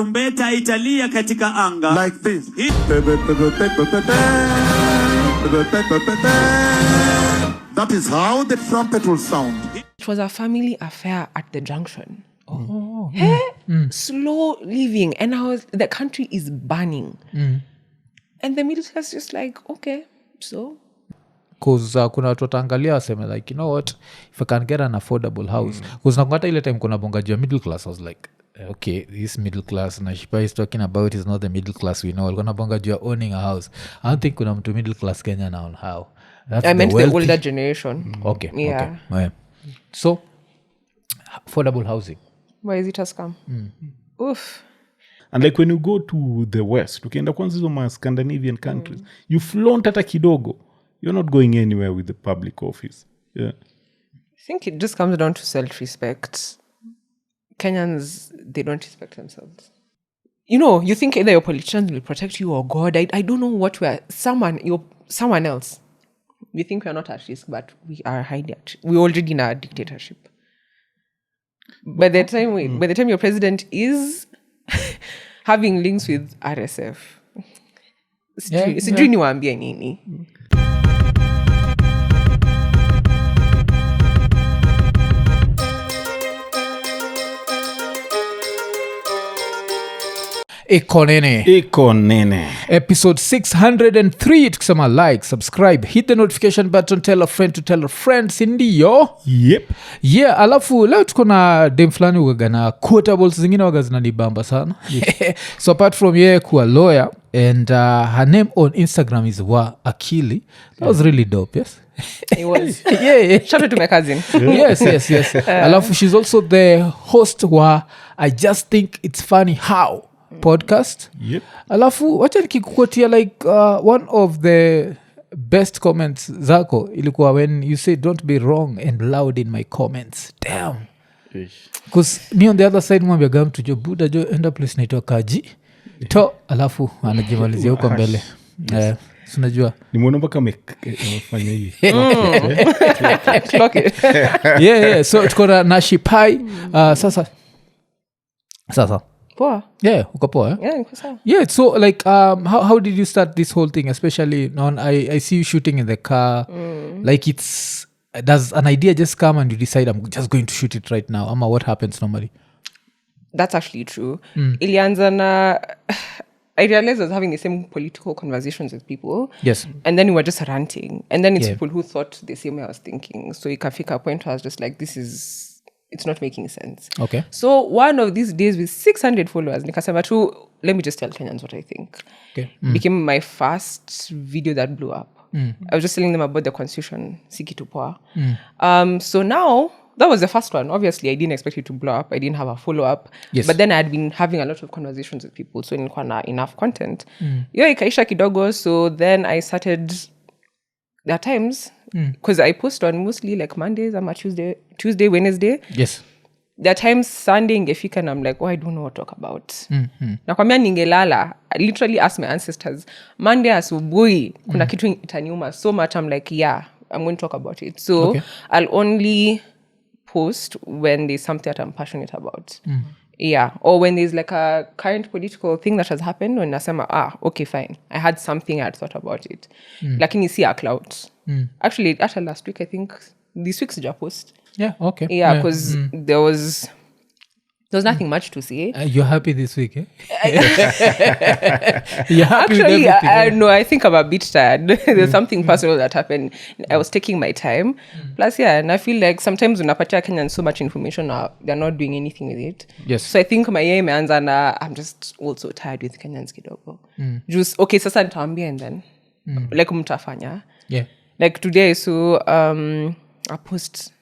Tarumbeta italia katika anga. Like this. That is how the trumpet will sound. It was a family affair at the junction. Slow living. And the country is burning. And the middle class just like, okay, so... Because kuna watu wataangalia waseme like, you know what, if I can get an affordable house. Because nakumata ile time kuna bonga juu middle class, I was like, okay, this middle class Nashipai is talking about is not the middle class we know. Walikuwa na bonga juu owning a house. I don't think kuna mtu middle class Kenya now on how. That's I meant wealthy. the older generation. Okay, Yeah. okay. So, affordable housing. Why is it a scam? Oof. And like when you go to the west, ukienda kwanza hizo ma Scandinavian countries, you flaunt hata kidogo. You're not going anywhere with the public office. Yeah. I think it just comes down to self-respect. Kenyans, they don't respect themselves. You know, you think either your politicians will protect you or God. I don't know what you're someone else. We think we're not at risk, but we are highly at risk. We're already in a dictatorship. By the time your president is having links with RSF, sijui niwaambie nini. Iko nene. Episode 603. Tukisema like, subscribe, hit the notification button, tell a friend to tell a friend. Sindio? Yep. Yeah, alafu leo tuko na dem flani ugaga na quotables zingine waga zinanibamba sana. So apart from kuwa lawyer and her name on Instagram is Wa Akili. That was really dope, yes? It was. Yeah. Shout out to my cousin. Yes. Alafu she's also the host wa I Just Think It's Funny How podcast. Yep. Alafu wacha nikikukotia like one of the best comments zako ilikuwa when you say don't be wrong and loud in my comments. Damn. Because me on the other side mwambia gam tujo buda jo enda place naitwa Kaji to alafu anajimalizia huko mbele. Unajua nimeona mpaka amefanya hivi. Clock it. Yeah. So tuko na Nashipai sasa Poa. yeah uko poa Yeah, niko sawa. Yeah, so like how did you start this whole thing, especially on I see you shooting in the car. Like does an idea just come and you decide I'm just going to shoot it right now? Ama what happens normally? That's actually true. Ilianza na I realized I was having the same political conversations with people. Yes. And then we were just ranting. And then it's people who thought the same way I was thinking. So ikafika a point where I was just like, it's not making sense. Okay. So one of these days with 600 followers, nikasema tu, let me just tell Kenyans what I think. Okay. Became my first video that blew up. I was just telling them about the constitution, Sikitu Poa. So now, that was the first one. Obviously, I didn't expect it to blow up. I didn't have a follow-up. Yes. But then I had been having a lot of conversations with people. So nilikuwa na enough content. Yo, ikaisha kidogo. So then I started... There are times... Because I post on mostly like Mondays, I'm a Tuesday, Wednesday. Yes. There are times Sunday ingefika and I'm like, I don't know what to talk about. Nakwambia ningelala. I literally asked my ancestors, Monday asubuhi, kuna kitu itaniuma so much. I'm like, yeah, I'm going to talk about it. So I'll only post when there's something that I'm passionate about. Yeah. Or when there's like a current political thing that has happened, when nasema, okay, fine. I had something I had thought about it. Lakini si a clout. Actually, after last week, I think this week's sija post. Yeah, okay. Yeah, because there was nothing much to say. You're happy this week, eh? You're happy Actually, with everything. no, I think I'm a bit tired. There's something personal that happened. I was taking my time. Plus, and I feel like sometimes when unapatia Kenyans so much information, they're not doing anything with it. Yes. So I think my aim and I'm just also tired with Kenyans kidogo. Just, okay, sasa nitaambia and then. Like mtafanya. Yeah. Like today, so I post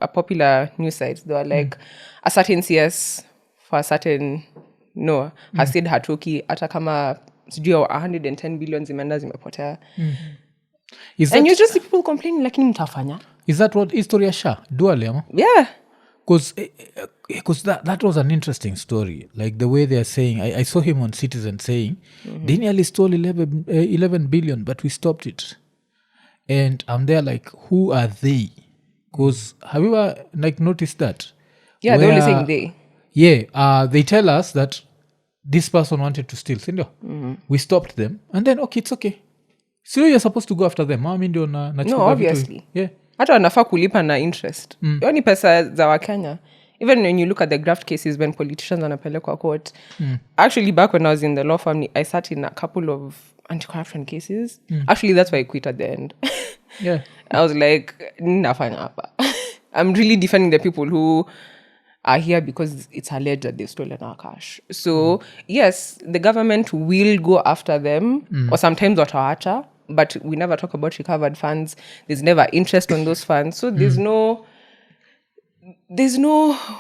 a popular news site. They were like, a certain CS for a certain has said hatoki hata kama sijui 110 billion zimeenda zimepotea. And you just see people complaining lakini mtafanya. Is that what history ya Sha dually ama? Yeah. Because that was an interesting story. Like the way they are saying, I saw him on Citizen saying, they nearly stole 11 billion, but we stopped it. And I'm there like, who are they? Because have you ever like noticed that? Yeah, they're only saying they. Yeah, they tell us that this person wanted to steal, sindio? We stopped them and then okay, it's okay. So you're supposed to go after them. Mami ndio na No, obviously. Yeah. Hata wanafaa kulipa na interest. Hiyo ni pesa za Wakenya. Even when you look at the graft cases when politicians wanapelekwa court. Actually, back when I was in the law firm, I sat in a couple of anti-corruption cases. Actually, that's why I quit at the end. Yeah. I was like, nafanya hapa. I'm really defending the people who are here because it's alleged that they've stolen our cash. So, yes, the government will go after them, or sometimes watawaacha, but we never talk about recovered funds. There's never interest on those funds. So there's no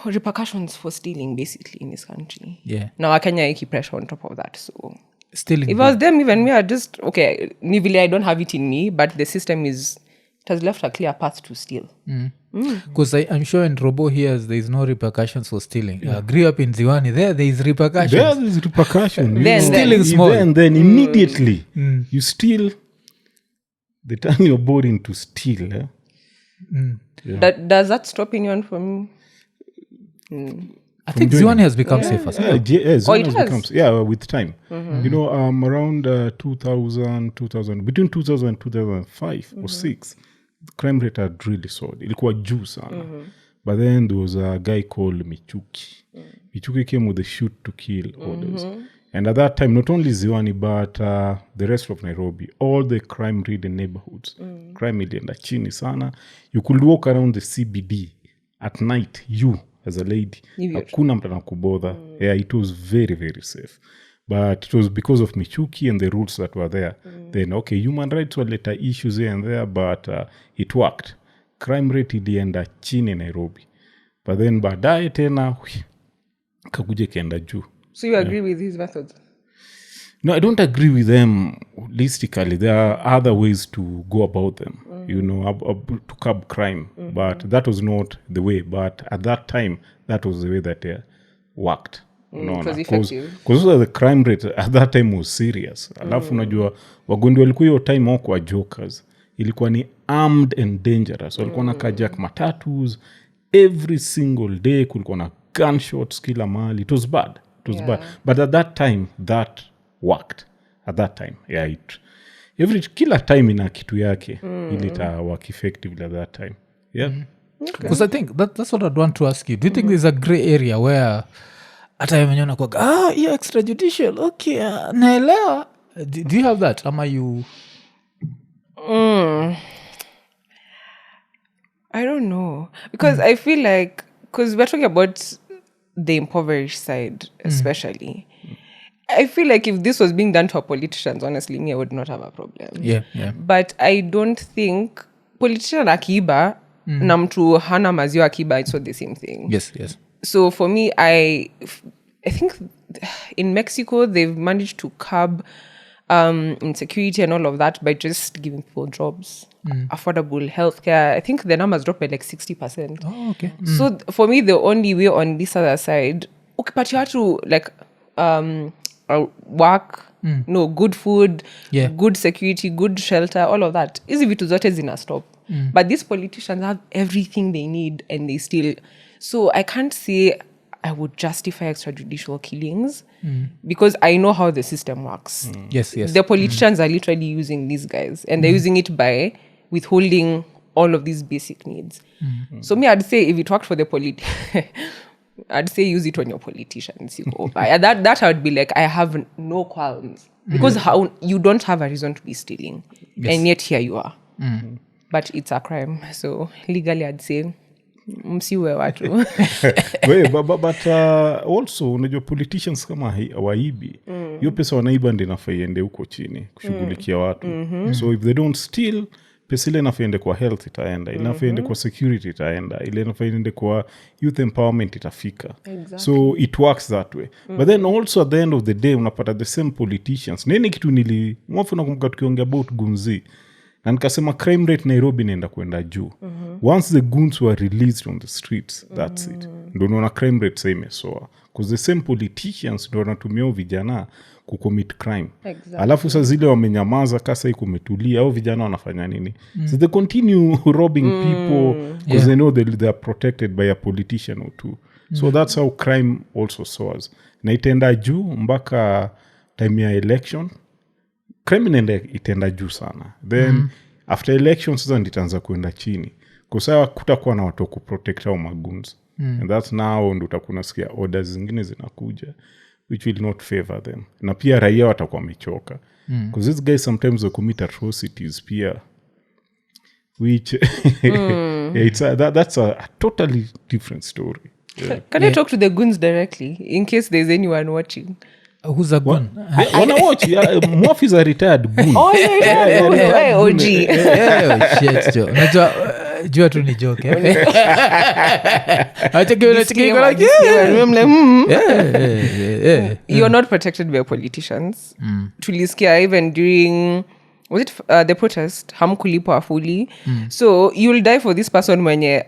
repercussions for stealing, basically, in this country. Yeah. Now, Kenya keep pressure on top of that. So Stealing. if I was them, even me, I'd just, okay, nivili, I don't have it in me, but the system it has left a clear path to steal. Because I'm sure in Rowbow here there is no repercussions for stealing. I grew up in Ziwani. There is repercussions. There is repercussion. Then- Stealing small. Then immediately you steal. They turn your body into steel. Eh? Does that stop anyone from... I think Ziwani has become safer. Yes, Oh, it has? with time. You know, around 2000, between 2000 and 2005 or 6, the crime rate had really soared. Ilikuwa juu sana. But then there was a guy called Michuki. Michuki came with the shoot to kill orders. And at that time, not only Ziwani, but the rest of Nairobi, all the crime-ridden neighborhoods, crime ilienda chini sana. You could walk around the CBD at night, you as a lady. Hakuna mtu anakubother. Yeah, it was very, very safe. But it was because of Michuki and the rules that were there. Then, okay, human rights were later issues here and there, but it worked. Crime rate ilienda chini Nairobi. But then baadaye tena, kakuja kenda juu. So you agree with his methods? No, I don't agree with them holistically. There are other ways to go about them, you know, to curb crime. But that was not the way. But at that time, that was the way that worked. It was effective. Because the crime rate at that time was serious. Alafu unajua, wagondi walikuwa hiyo time wako wa jokers. Ilikuwa ni armed and dangerous. Walikuwa na kajak matatus. Every single day kulikuwa na gunshots kila mahali. It was bad. But at that time, that worked. At that time, kila time ina kitu yake ili ta work effectively at that time. Yeah. Because I think that's what I'd want to ask you. Do you think there's a gray area where hata yemenyona kwa you're extrajudicial, okay, naelewa. Do you have that? Am you... I don't know. Because I feel like, because we're talking about the impoverished side, especially. I feel like if this was being done to our politicians, honestly, me, I would not have a problem. Yeah. But I don't think politician akiba na mtu hana maziwa akiba, it's not the same thing. Yes. So for me, I think in Mexico, they've managed to curb insecurity and all of that by just giving people jobs, affordable healthcare. I think the numbers dropped by like 60%. Oh, okay. So for me, the only way on this other side, okay, but you have to like work, no, good food, good security, good shelter, all of that. Hizi vitu zote zina stop. But these politicians have everything they need and they still... So I can't say I would justify extrajudicial killings because I know how the system works. Yes. The politicians are literally using these guys and they're using it by withholding all of these basic needs. So me, I'd say if it worked for the I'd say use it on your politicians. That I would be like, I have no qualms. Because how you don't have a reason to be stealing. Yes. And yet here you are. But it's a crime. So legally I'd say, msiwe watu. But also, unajua politicians kama waibi, hiyo pesa wanaiba ndi nafaa iende huko chini, kushughulikia watu. So if they don't steal, pesa ile inafaa iende kwa health itaenda, ile inafaa iende kwa security itaenda, ile inafaa iende kwa youth empowerment itafika. Exactly. So it works that way. But then also at the end of the day, unapata the same politicians. Nini kitu mwafu nakumbuka tukiongea about Gunzi. Na nikasema crime rate Nairobi inaenda kwenda juu. Once the goons were released on the streets, that's it. Ndio unaona crime rate sasa imesoa. Because the same politicians ndio wanatumia vijana kucommit crime. Exactly. Alafu sasa zile wamenyamaza kasa iko kumetulia au vijana wanafanya nini? So they continue robbing people because they know they are protected by a politician or two. So that's how crime also soars. Na itaenda juu mpaka time ya election. Crime itaenda juu sana. Then after election sasa nditaanza kuenda chini. Kwa sababu kutakuwa na watu kuprotect au maguns. And that's now ndo utakuwa nasikia orders zingine zinakuja which will not favor them. Na pia raia watakuwa wamechoka. Because these guys sometimes they commit atrocities pia. Which that's a totally different story. Yeah. Can I talk to the goons directly in case there's anyone watching? Who's a gun? Wanna watch? Morph is a retired goon. Oh, yeah. OG. Shit, Joe. Unajua jua tu ni joke. You're not protected by politicians. Tulisikia even during was it the protest hamkulipwa fully. So you'll die for this person mwenye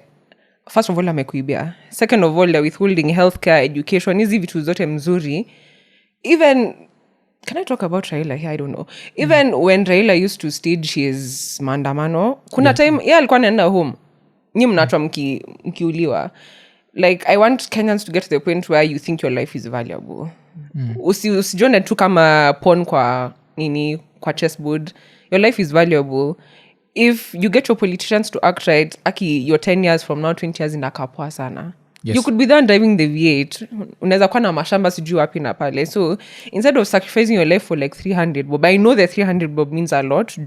first of all amekuibia, second of all they're withholding healthcare, education, hizi vitu zote mzuri. Even can I talk about Raila here? I don't know. Even when Raila used to stage his maandamano, kuna time alikuwa anaenda home. Nyi mnatwa mkiuliwa. Like, I want Kenyans to get to the point where you think your life is valuable. Usijione tu kama pawn kwa nini, kwa chessboard. Your life is valuable. If you get your politicians to act right, your 10 years from now, 20 years inakapwa sana. Yes. You could be there driving the V8. Unaweza kuwa na mashamba sijui wapi na pale. So instead of sacrificing your life for like 300 bob, I know the 300 bob means a lot.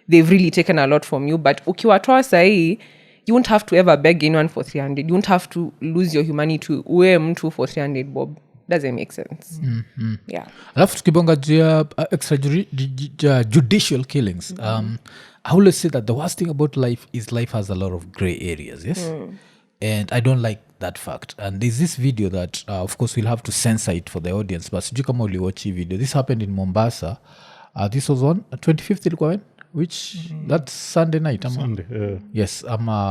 They've really taken a lot from you. But ukiwatoa sahi, you won't have to ever beg anyone for 300. You won't have to lose your humanity uwe mtu for 300 bob. Doesn't make sense. Yeah. Alafu tukibonga juu extrajudicial killings. I always say that the worst thing about life is life has a lot of gray areas, yes? And I don't like that fact. And there's this video that, of course, we'll have to censor it for the audience. But sijui kama uliwatch hii video. This happened in Mombasa. This was on 25th ilikuwa when? Which, that's Sunday night. Sunday, yes,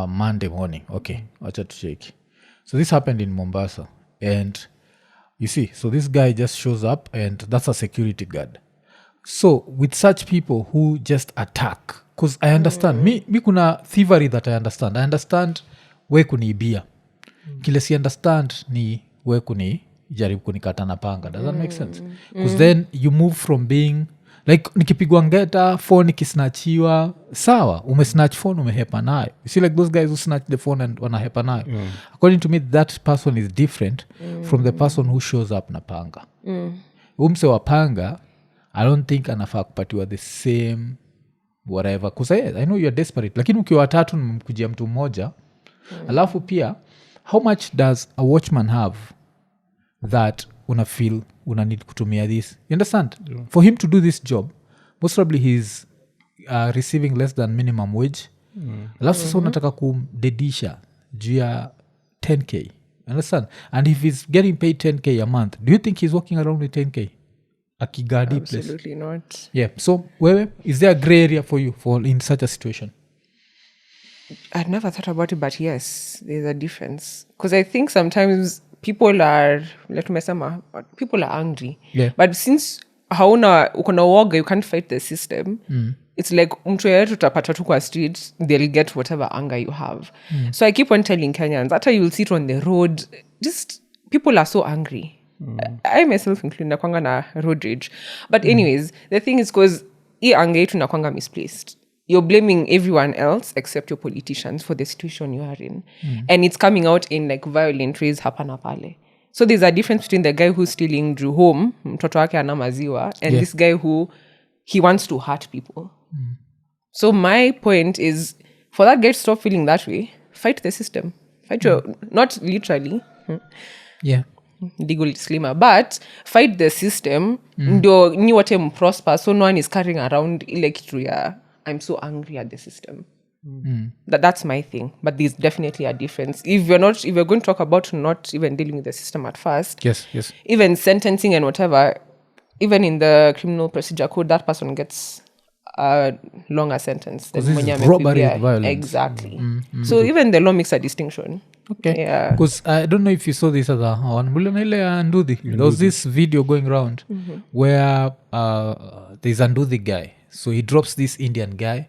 Monday morning. Okay, wacha tucheki. So this happened in Mombasa. And you see, so this guy just shows up and that's a security guard. So with such people who just attack, because I understand, me kuna thievery that I understand. I understand we kuniibia. Kile si understand ni we jaribu kunikata na panga. Does that make sense? Because then you move from being like nikipigwa ngeta, phone ikisnachiwa, sawa, umesnatch phone, umehepa nayo. You see like those guys who snatch the phone and wanahepa nayo. According to me, that person is different from the person who shows up na panga. Umse wa panga, I don't think anafaa kupatiwa the same whatever. Because I know you're desperate. Lakini ukiwa watatu mmkujia mtu mmoja, alafu pia, how much does a watchman have that una feel una need kutumia this? You understand? Yeah. For him to do this job, most probably he's receiving less than minimum wage. Alafu sasa unataka kumdedisha juu ya 10k. You understand? And if he's getting paid 10k a month, do you think he's walking around with 10k? Akigadi place? Absolutely not. Yeah. So, wewe, is there a gray area for you in such a situation? I'd never thought about it, but yes, there's a difference. Because I think sometimes people are angry. Yeah. But since ukona uoga, you can't fight the system. It's like mtu yeyote utapata tu kwa street, they'll get whatever anger you have. So I keep on telling Kenyans, after you'll sit on the road, just people are so angry. I myself included nakwanga na road rage. But anyways, the thing is because hii anger yetu nakwanga misplaced. You're blaming everyone else except your politicians for the situation you are in. And it's coming out in like violent ways hapa na pale. So there's a difference between the guy who's stealing drew home, mtoto wake ana maziwa, and this guy who he wants to hurt people. So my point is, for that guy to stop feeling that way, fight the system. Fight your, not literally. Yeah. Legal disclaimer, but fight the system. Ndio nyi wote mprosper, so no one is carrying around ile kitu ya I'm so angry at the system. That's my thing. But there's definitely a difference. If you're going to talk about not even dealing with the system at first, yes, even sentencing and whatever, even in the criminal procedure code, that person gets a longer sentence than when you're robbery and violence. Exactly. So even the law makes a distinction. Okay. Yeah. Because I don't know if you saw this other one. There was this video going around where there's Andudhi guy. So he drops this Indian guy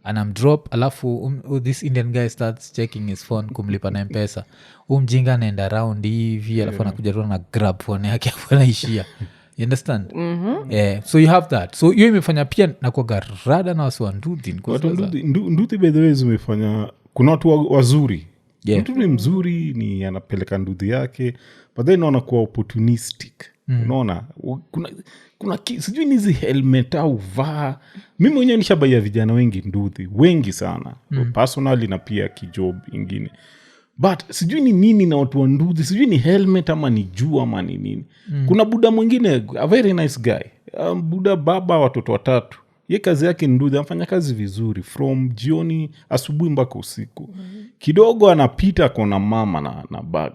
anamdrop alafu this Indian guy starts checking his phone kumlipa na mpesa mjinga anaenda round hivi alafu anakuja tu na grab phone yake afu anaishia you understand so you have that so hiyo imefanya pia nakuwaga rada na wasi wa nduthi by the way zimefanya kuna watu wazuri mtu ni mzuri ni anapeleka nduthi yake but then wanakuwa opportunistic unaona kuna sijui ni hizi helmet au vaa mimi mwenyewe nishabaia vijana wengi nduthi wengi sana personally na pia kijob ingine but sijui ni nini na watu wa nduthi sijui ni helmet ama ni juu ama ni nini kuna buda mwingine a very nice guy buda baba watoto 3 ye kazi yake nduthi anafanya kazi vizuri from jioni asubuhi mpaka usiku kidogo anapita kona mama na bag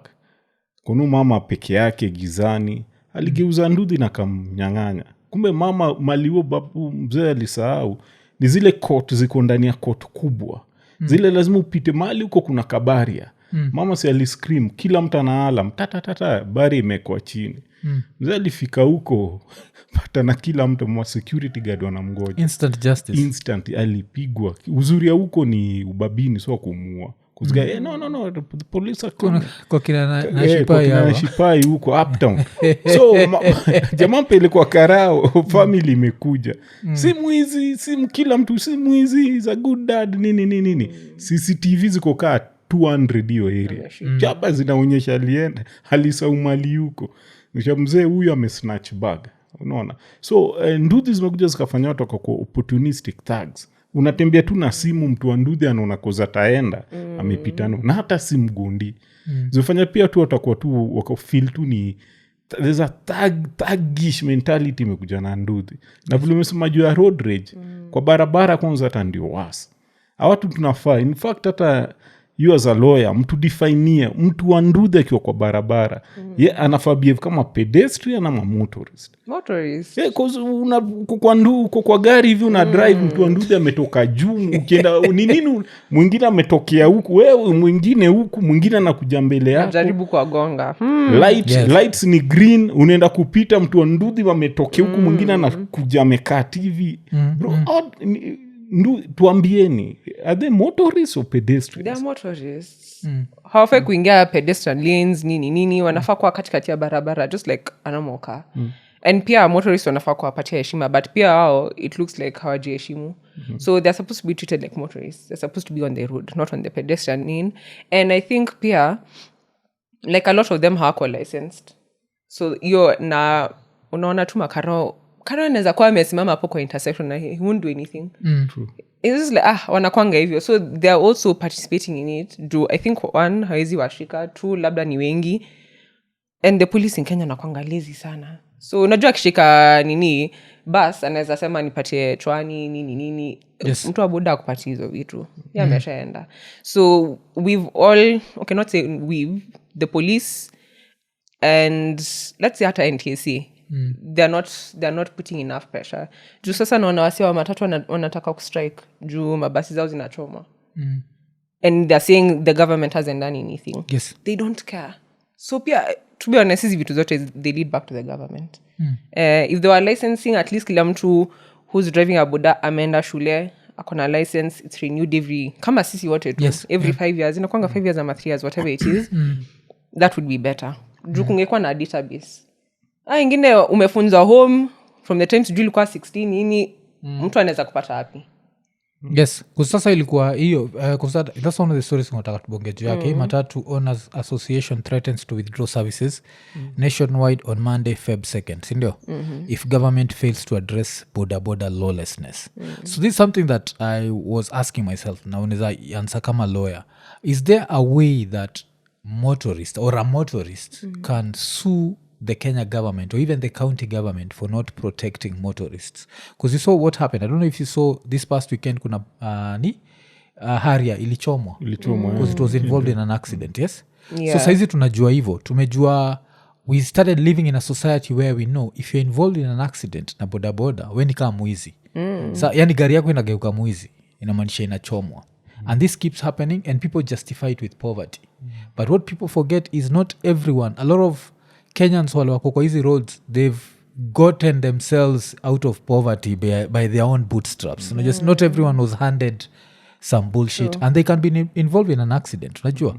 kuna mama peke yake gizani aligeuza nduthi na kamnyang'anya kumbe mama malio babu mzee alisahau ni zile coat ziko ndani ya coat kubwa zile lazima upite mali huko kuna kabaria mama si aliscream kila mtu anaala mtata bari imekwa chini mzee alifika huko pata na kila mtu mwa security guard wanamgoja instant alipigwa uzuri ya huko ni ubabini sio kumua kuzga no the police are coming kwa kina Nashipai huko uptown so jamaa pele kwa karao family imekuja si mwizi si kila mtu si mwizi is a good dad nini CCTV ziko kaa 200 hiyo area chapa zinaonyesha alienda alisaumali huko nisha mzee huyu amesnatch bag unaona so nduthi zimekuja zikafanya watu kwa opportunistic thugs unatembea tu na simu mtu wa nduthi anaona koza taenda amepitano na hata si mgundi zifanya pia tu watakuwa tu wako feel tu ni there's a thuggish mentality imekuja na nduthi na vile umesema juu ya road rage kwa barabara kwanza hata ndio wasi hawatu tunafaa in fact hata you as a lawyer mtu define mtu wa nduthi akiwa kwa barabara ye anafaa behave kama pedestrian ama motorist cause kwa gari hivi una drive mtu wa nduthi ametoka juu ukienda ni nini mwingine ametokea huku wewe mwingine huku mwingine anakuja mbele yako jaribu kugonga lights ni green unaenda kupita mtu wa nduthi ametokea huku mwingine anakuja amekaa TV bro tuambieni are they motorists or pedestrians? They are motorists. Hawafai kuingia pedestrian lanes nini wanafaa kuwa katikati ya barabara just like a normal car and pia motorists wanafaa kuwapatia heshima but pia wao it looks like hawajiheshimu so they're supposed to be treated like motorists. They're supposed to be on the road not on the pedestrian lane and I think pia like a lot of them hawakuwa licensed so hiyo na unaona tu makaro anaweza kuwa amesimama hapo kwa intersection na he won't do anything True. It's just like wanakwanga hivyo so they are also participating in it do I think one hawezi washika 2 labda ni wengi and the police in Kenya nakwanga lazy sana so unajua akishika nini bus anaweza sema nipatie chwani nini Yes. mtu wa boda akupatia hizo vitu ameshaenda so we've all okay not say we've the police and let's say hata NTSA they're not putting enough pressure juu sasa naona wasi wa matatu wanataka kustrike juu mabasi zao zinachoma and they're saying the government hasn't done anything they don't care so pia to be honest hizi vitu zote they lead back to the government if they were licensing at least kila mtu who's driving a boda ameenda shule akona license it's renewed every kama sisi wote tu every 5 years inakwanga 5 years ama 3 years whatever it is that would be better juu kungekuwa na database ingine umefunza home from the time sijui ilikuwa 16 nini mtu anaweza kupata wapi yes kusasa ilikuwa hiyo that's one of the stories nataka tubonge juu yake matatu owners association threatens to withdraw services nationwide on Monday Feb 2nd sindio if government fails to address border lawlessness so this is something that I was asking myself na unaweza answer kama lawyer is there a way that motorist or a motorist can sue the Kenya government or even the county government for not protecting motorists because you saw what happened I don't know if you saw this past weekend kuna Haria ilichomwa because it was involved in an accident yes so saizi tunajua hivyo tumejua we started living in a society where we know if you're involved in an accident na bodaboda we ni kama mwizi yani gari yako inageuka mwizi inamaanisha inachomwa and this keeps happening and people justify it with poverty but what people forget is not everyone a lot of Kenyans wale wako kwa hizi roads gotten themselves out of poverty by their own bootstraps. Just not everyone was handed some bullshit and they can be involved in an accident, unajua.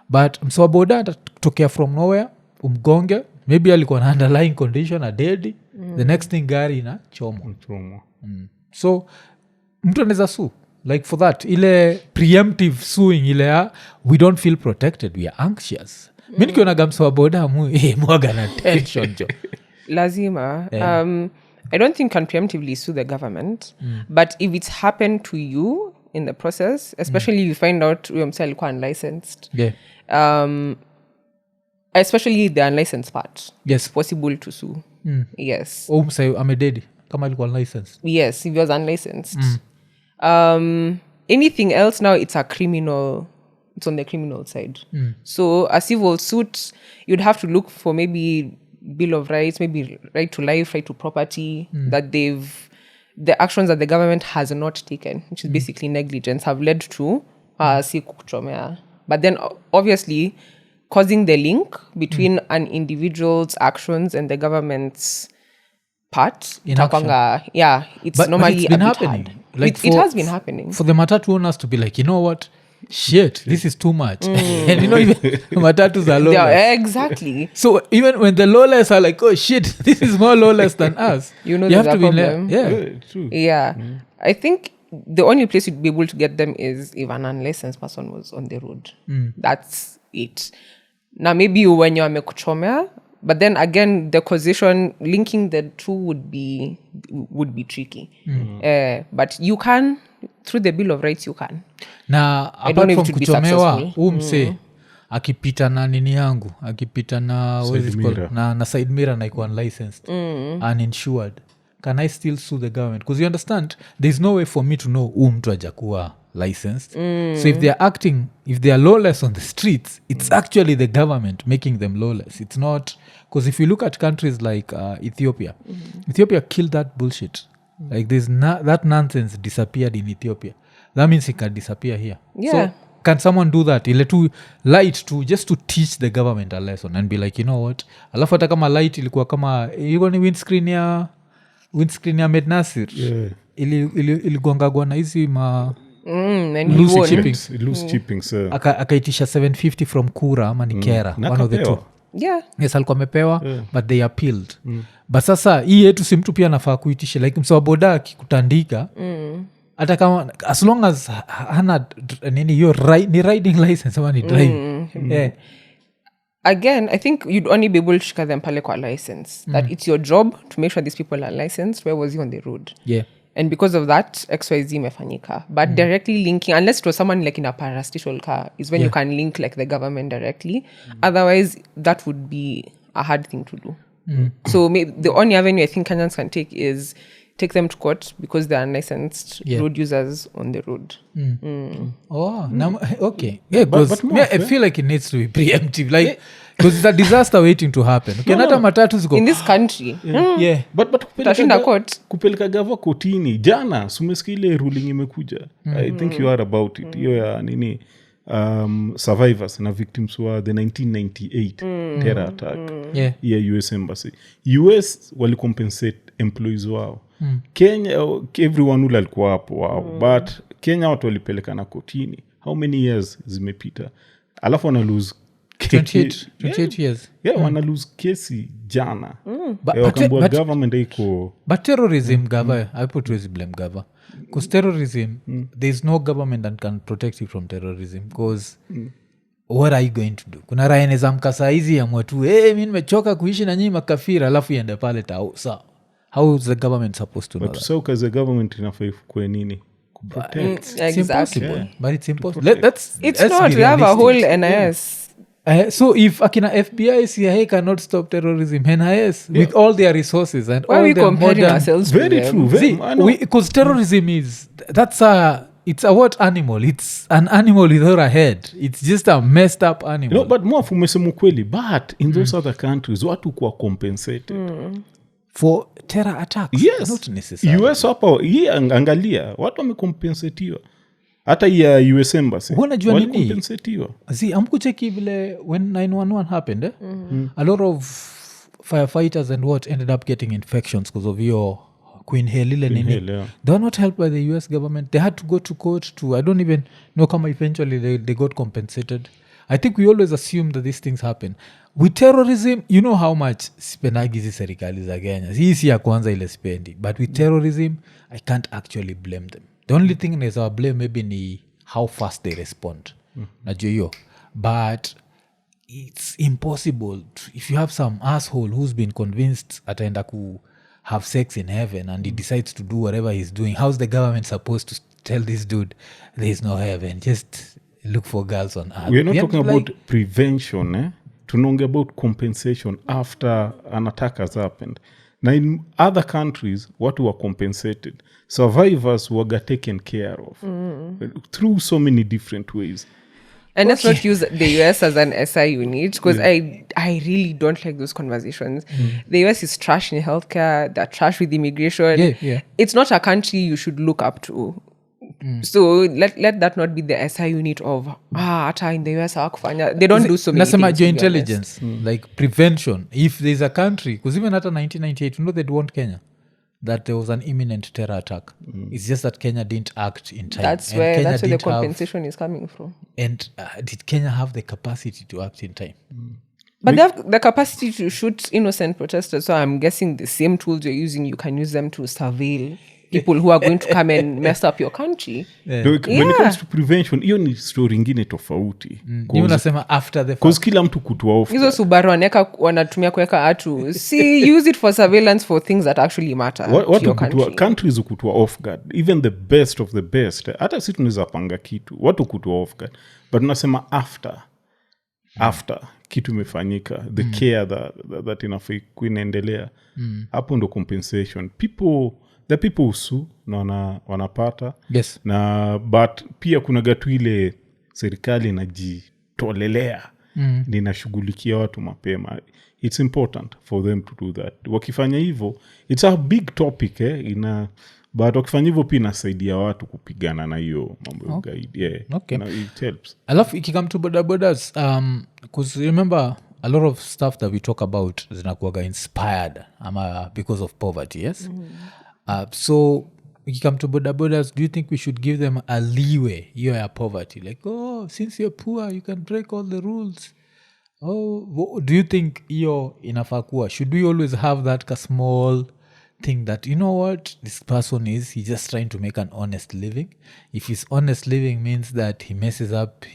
But msoaboda atatokea from nowhere, umgonge, maybe alikuwa na underlying condition, a dead, the next thing gari na chomo. So mtu anaweza sue like for that, ile preemptive suing, ile we don't feel protected, we are anxious. Mi nikionaga msoaboda mwaga na tension jo. Lazima. I don't think can preemptively sue the government, but if it's happened to you in the process, especially you find out alikuwa unlicensed, especially the unlicensed part, yes, it's possible to sue. Yes. Say amededi kama alikuwa unlicensed. Yes, if he was unlicensed. Anything else now, it's a criminal. It's on the criminal side. So a civil suit, you'd have to look for maybe Bill of Rights, maybe right to life, right to property, that the actions that the government has not taken, which is basically negligence, have led to kukuchomea. But then obviously causing the link between an individual's actions and the government's part. Yeah, it's but normally it's been a bit happening. hard. Like It has been happening. For the matatu owners to be like, you know what? Shit, this is too much. And even matatus are lawless. Yeah, exactly. So even when the lawless are like, oh shit, this is more lawless than us. You know, have there's to a be problem. True. Yeah. I think the only place you'd be able to get them is if an unlicensed person was on the road. That's it. Now maybe when you're mekuchomea, but then again, the causation, linking the two would be tricky. But you can, through the Bill of Rights, you can. Na apart from kuchomewa, mse akipita na nini yangu, akipita na na side mirror na iko unlicensed, uninsured, can I still sue the government? Because you understand, there's no way for me to know mtu hajakuwa licensed. So if they're acting, if they are lawless on the streets, it's actually the government making them lawless. It's not, because if you look at countries like Ethiopia, Ethiopia killed that bullshit. Like there's that nonsense disappeared in Ethiopia. That means it can disappear here. Yeah. So can someone do that? Ile tu light to just to teach the government a lesson and be like, you know what? Alafu hata kama light ilikuwa kama ilikuwa ni windscreen ya Mednasir. Yeah. Iligongagwa na hizi loose chipping, sir. Akaitisha 750 from Kura ama ni Kera, one of the two. Yeah. Yes, alikuwa amepewa, but they appealed. But sasa hii yetu si mtu pia nafaa kuitisha like msawaboda akikutandika hata kama as long as hana nini ni riding license ama ni driving. Yeah. Again, I think you'd only be able to shika them pale kwa license. That it's your job to make sure these people are licensed. Where was he on the road? Yeah. And because of that, XYZ mefanyika. But directly linking, unless it was someone like in a parastitial car, is when you can link like the government directly. Otherwise, that would be a hard thing to do. So the only avenue I think Kenyans can take is take them to court because they are unlicensed road users on the road. Oh, now, okay. Yeah, because I feel like it needs to be preemptive. Like, because it's a disaster waiting to happen. Okay, nata matatu ziko in this country. Yeah. But Tashinda court. kupeleka gava kotini jana sumesikia ile ruling imekuja. I think you are about it. Hiyo ya nini survivors na victims wa the 1998 terror attack ya US embassy. US wali compensate employees wao. Kenya everyone ule alikuwa hapo wao. But Kenya watu walipelekana kotini. How many years zimepita? Alafu wana lose 28 years. Yeah, wana lose kesi jana. But government iko. But terrorism, Gava, I put to blame Gava. Because terrorism, there's no government that can protect you from terrorism. Because what are you going to do? Kuna raya neza mkasa hizi ya mwatu, mi nimechoka kuishi na nyinyi makafira, alafu iende pale tausa. How is the government supposed to know that? So as the government inafaa kwe nini? Protect. It's impossible. But it's impossible. It's not. We have a whole NIS. So if akina FBI CIA cannot stop terrorism, NIS with all their resources and why all are we their comparing modern, ourselves very to true. them? Because terrorism is it's a what animal? It's an animal without a head. It's just a messed up animal. But more fumesema kweli. But in those other countries, watu kuwa compensated for terror attacks. Yes, not necessarily. US hapo hii angalia watu wamecompensatiwa. Hata ya US embassy walicompensatiwa. See, amkucheki vile when 911 happened, a lot of firefighters and what ended up getting infections because of your kuinhale ile nini. yeah. They were not helped by the US government. They had to go to court to, I don't even know kama eventually they got compensated. I think we always assume that these things happen. With terrorism, you know how much spendagi hizi serikali za Kenya. Hii si ya kwanza ile spendi. But with terrorism, I can't actually blame them. The only thing is our blame maybe ni how fast they respond. Najua hiyo. But it's impossible. If you have some asshole who's been convinced ataenda ku have sex in heaven and he decides to do whatever he's doing, how's the government supposed to tell this dude there is no heaven? Just look for girls on earth. We're not talking about prevention, tunaongea about compensation after an attack has happened. Now in other countries, watu were compensated. Survivors were taken care of through so many different ways. And let's not use the US as an SI unit because I really don't like those conversations. The US is trash in healthcare, they're trash with immigration. Yeah. It's not a country you should look up to. So let that not be the SI unit of ata in the US hawakufanya. They don't do so many Nasema things. your intelligence, like prevention. If there's a country, because even after 1998, you know they'd want Kenya, that there was an imminent terror attack. It's just that Kenya didn't act in time. That's And where Kenya the didn't compensation is coming from. And did Kenya have the capacity to act in time? But they have the capacity to shoot innocent protesters. So I'm guessing the same tools you're using, you can use them to surveil people who are going to come and mess up your country. When it comes to prevention, hiyo ni story ingine tofauti. Ni unasema after the fact. Because kila mtu kutua off. Hizo Subaru wanatumia kuweka atu. See, use it for surveillance for things that actually matter to your country. Countries kutua off guard. Even the best of the best. Hata si tunaweza panga kitu. Watu kutua off guard. But unasema after kitu imefanyika, the care that inafai kuinaendelea. Hapo ndo compensation. The people usu na wanapata. Yes. Na but pia kuna gatu ile serikali inajitolelea ninashughulikia watu mapema. It's important for them to do that. Wakifanya hivyo, it's a big topic but wakifanya hivyo pia inasaidia watu kupigana na hiyo mambo ya ugaidi. Yeah. Okay. It helps. Alafu ikikam to bodabodas, because remember a lot of stuff that we talk about zinakuwaga inspired because of poverty, yes? So you come to bodabodas, do you think we should give them a leeway here at poverty? Like, since you're poor, you can break all the rules. Do you think you're inafaa kuwa? Should we always have that small thing that, you know what, this person he's just trying to make an honest living. If his honest living means that he messes up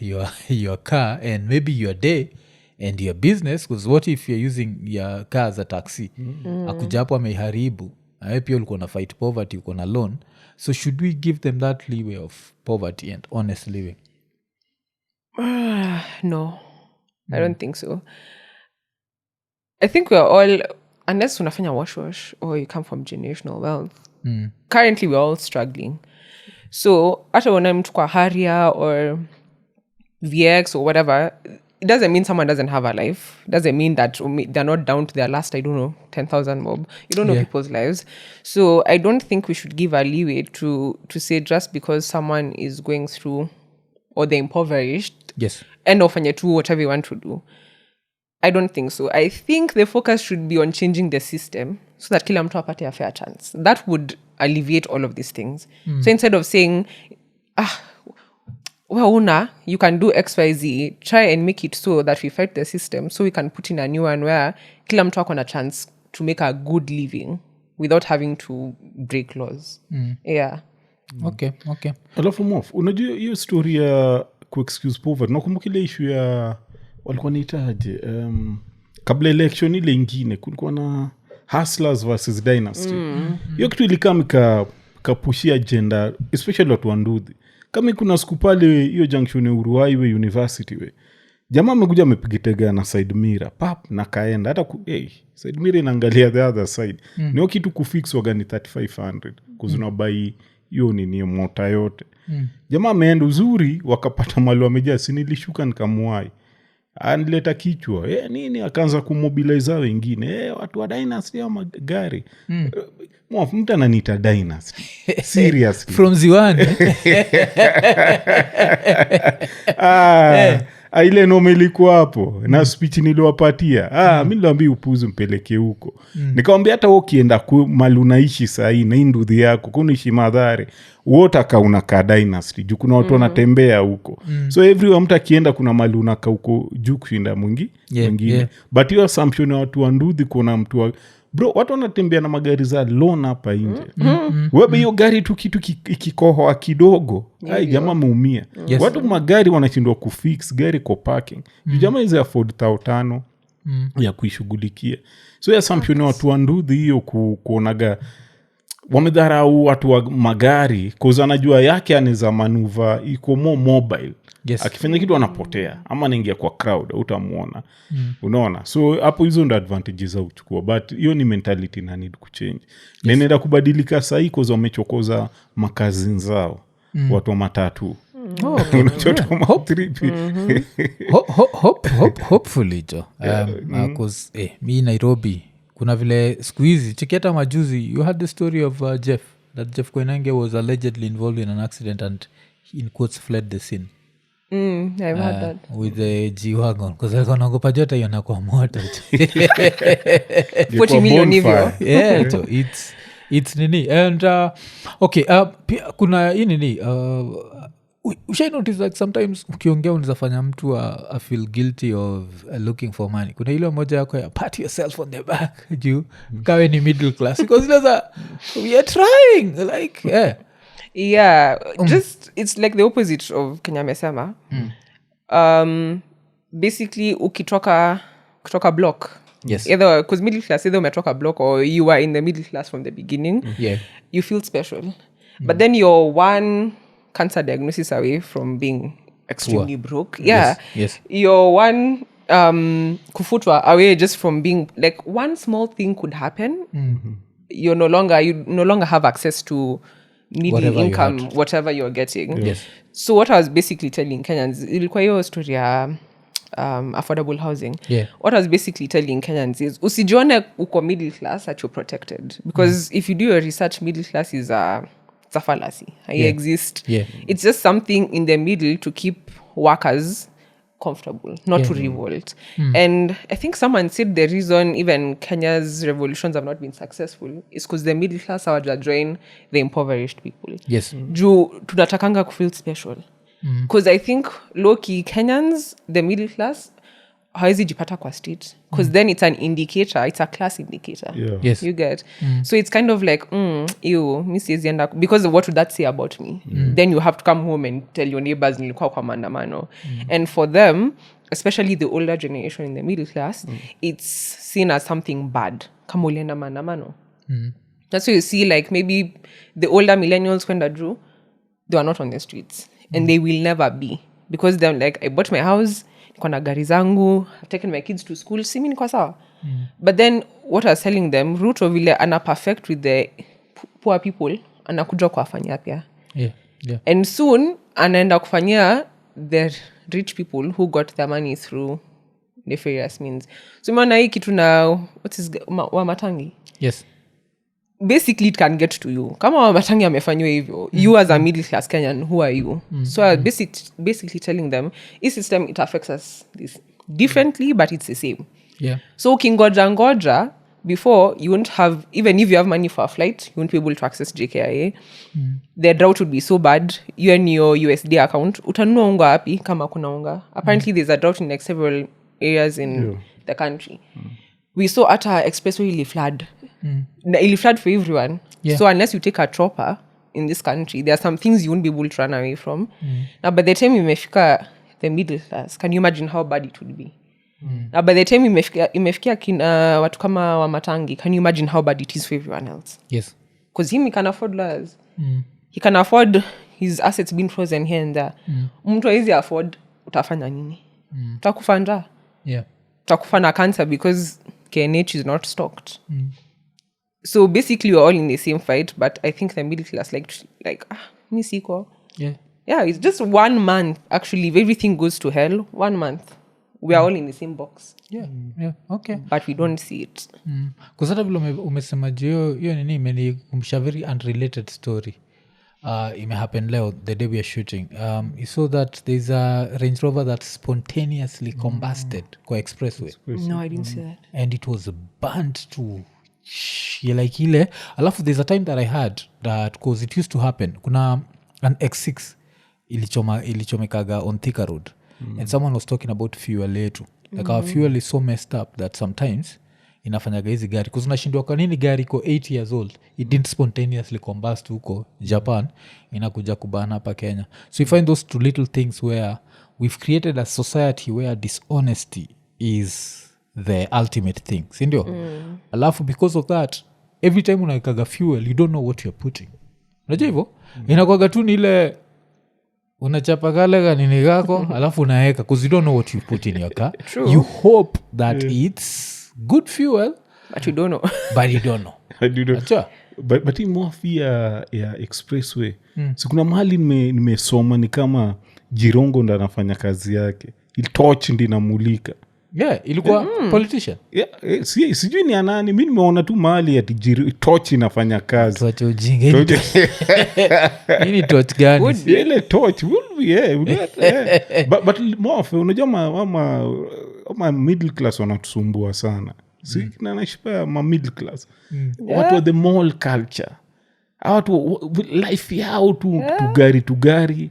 your car and maybe your day and your business, because what if you're using your car as a taxi? Akujapo ameiharibu. Pia ulikuwa na fight poverty, uko na loan. So should we give them that leeway of poverty and honest living? No, I don't think so. I think we're all, unless unafanya wash or you come from generational wealth, currently we're all struggling. So hata wana mtu kwa Haria or VX or whatever, it doesn't mean someone doesn't have a life. It doesn't mean that they're not down to their last, 10,000 mob. You don't know people's lives. So I don't think we should give a leeway to say just because someone is going through or they're impoverished, Yes. and ofanye tu whatever you want to do. I don't think so. I think the focus should be on changing the system so that kila mtu apate a fair chance. That would alleviate all of these things. So instead of saying, you can do XYZ, try and make it so that we fight the system so we can put in a new one where kila mtu ako na chance to make a good living without having to break laws. Yeah. Okay. Alafu Mof, unajua hiyo story ya ku-excuse poverty. Nakumbuka ile issue ya walikuwa naitaje kabla election ile ingine kulikuwa na hustlers versus dynasty. Hiyo kitu ilikaa kapushia agenda, especially watu wanduthi. Kama kuna siku pale hiyo junction ya Uhuru Highway University jamaa amekuja amepigitega na side mirror na kaenda hata side mirror inaangalia the other side. Niyo kitu kufix wagani 3500 kuzuna buy hiyo ni mota yote. Jamaa ameenda uzuri wakapata mali wamejaa, nilishuka nikamuai. Anileta kichwa nini akaanza kumobilize wengine watu wa dynasty au magari. Mtu ananiita dynasty seriously from Ziwani. ile nome ilikuwa hapo na speech niliwapatia mi niliwaambia upuzi mpeleke huko nikamwambia hata ukienda mali unaishi sahii na indudhi yako kunaishi Madhare wotaka unakaa dynasty juu kuna watu wanatembea huko so everyone mtu akienda kuna mali unakaa huko juu kushinda mwingine but hiyo assumption ya watu wa ndudhi kuna mtu bro watu wanatembea na magari za loan hapa nje webe hiyo gari tu kitu ikikohoa kidogo jamaa meumia watu magari wanashindwa kufix gari kwa parking jamaa hizi afford 5,000 ya kuishughulikia so ya assumption watu wa ndudhi hiyo kuonaga wamedharau watu wa magari cause anajua yake anaweza manuva iko more mobile akifanya kitu anapotea ama anaingia kwa crowd utamuona unaona so hapo hizo ndo advantages za uchukua but hiyo ni mentality na need kuchange na inaenda kubadilika sahi cause wamechokoza makazi zao watu wa matatu hopefully jo cause mi Nairobi kuna vile siku hizi chikiata majuzi you had the story of Jeff Koinange was allegedly involved in an accident and in quotes fled the scene I've heard that. With the G-Wagon because alikuwa naogopa jota iona kwa moto 40 million hivyo so it's nini and okay pia kuna hii nini ushai notice like sometimes ukiongea unazafanya mtu a feel guilty of looking for money kuna ile moja yako ya pat yourself on the back juu kawe ni middle class because we are trying like just it's like the opposite of Kenya amesema basically ukitoka block either because middle class either umetoka block or you were in the middle class from the beginning you feel special but then you're one cancer diagnosis away from being extremely broke you're one kufutwa away just from being like one small thing could happen you no longer have access to needing Whatever income whatever you're getting so what I was basically telling Kenyans ilikuwa hiyo story ya affordable housing what I was basically telling Kenyans is usijione uko middle class that you're protected because if you do your research middle class is it's a fallacy it exists it's just something in the middle to keep workers comfortable not to revolt and I think someone said the reason even Kenya's revolutions have not been successful is because the middle class hawaja join the impoverished people juu tunatakanga kufeel special because I think low-key Kenyans the middle class hawezi jipata kwa street because then it's an indicator it's a class indicator you get so it's kind of like mi siwezi enda because of what would that say about me then you have to come home and tell your neighbors nilikuwa kwa maandamano and for them especially the older generation in the middle class it's seen as something bad kama ulienda maandamano that's why you see like maybe the older millennials kwenda juu they are not on the streets and they will never be because they're like I bought my house kona gari zangu I've taken my kids to school simi niko sawa but then what I was telling them Ruto vile ana perfect with the poor people anakuja kuwafanyia pia and soon anaenda kufanyia the rich people who got their money through nefarious means so maana hii kitu na what is wa matangi basically it can get to you kama wa matangi amefanywa hivyo you as a middle class Kenyan who are you so I basically telling them this system it affects us differently but it's the same so ukingoja before you won't have even if you have money for a flight you won't be able to access JKIA the drought would be so bad you and your USD account utanunua unga wapi kama kuna unga apparently there's a drought in like several areas in the country we saw at our expressway ili flood for everyone so unless you take a chopper in this country there are some things you won't be able to run away from now by the time imefika the middle class can you imagine how bad it would be now by the time imefikia kina watu kama wa matangi can you imagine how bad it is for everyone else because he can afford lawyers he can afford his assets being frozen here and there mtu hawezi afford utafanya nini utakufa njaa utakufa na cancer because KNH is not stocked so basically we're all in the same fight but I think the middle class like mi siko it's just 1 month actually if everything goes to hell 1 month we are all in the same box okay but we don't see it kusata vile umesema hiyo nini imenikumbusha very unrelated story imehappen leo the day we are shooting. You saw that there's a Range Rover that spontaneously combusted kwa expressway. No, I didn't see that. And it was burnt to like ile. Alafu there's a time that I had that because it used to happen. Kuna an X6 ilichomekaga on Thika Road. And someone was talking about fuel yetu. Like our fuel is so messed up that sometimes inafanyaga hizi gari because unashindwa kwa nini gari iko 8 years old it didn't spontaneously combust huko Japan inakuja kubana hapa Kenya. So you find those two little things where we've created a society where dishonesty is the ultimate thing, sindio? Alafu because of that every time unaikaga fuel you don't know what you're putting. Unajua hivyo? Inakwaga tu ni ile unachapa kale nini kako alafu unaeka because you don't know what you put in your car. You hope that it's good fuel But you don't know. but you don't know. I do know. Acha. But hii mwafi ya expressway sikuna mahali nimesoma ni kama Jirongo ndo anafanya kazi yake torch ndi namulika Ilikuwa politician. Sijui ni anani. Mi nimeona tu mahali ati torch inafanya kazi. Tuache ujinga. Hii torch gani? Ile torch will be but mwafi unajua ma middle class wanatusumbua sana. Na Nashipai ma middle class watu wa the mall culture watu life yao tu gari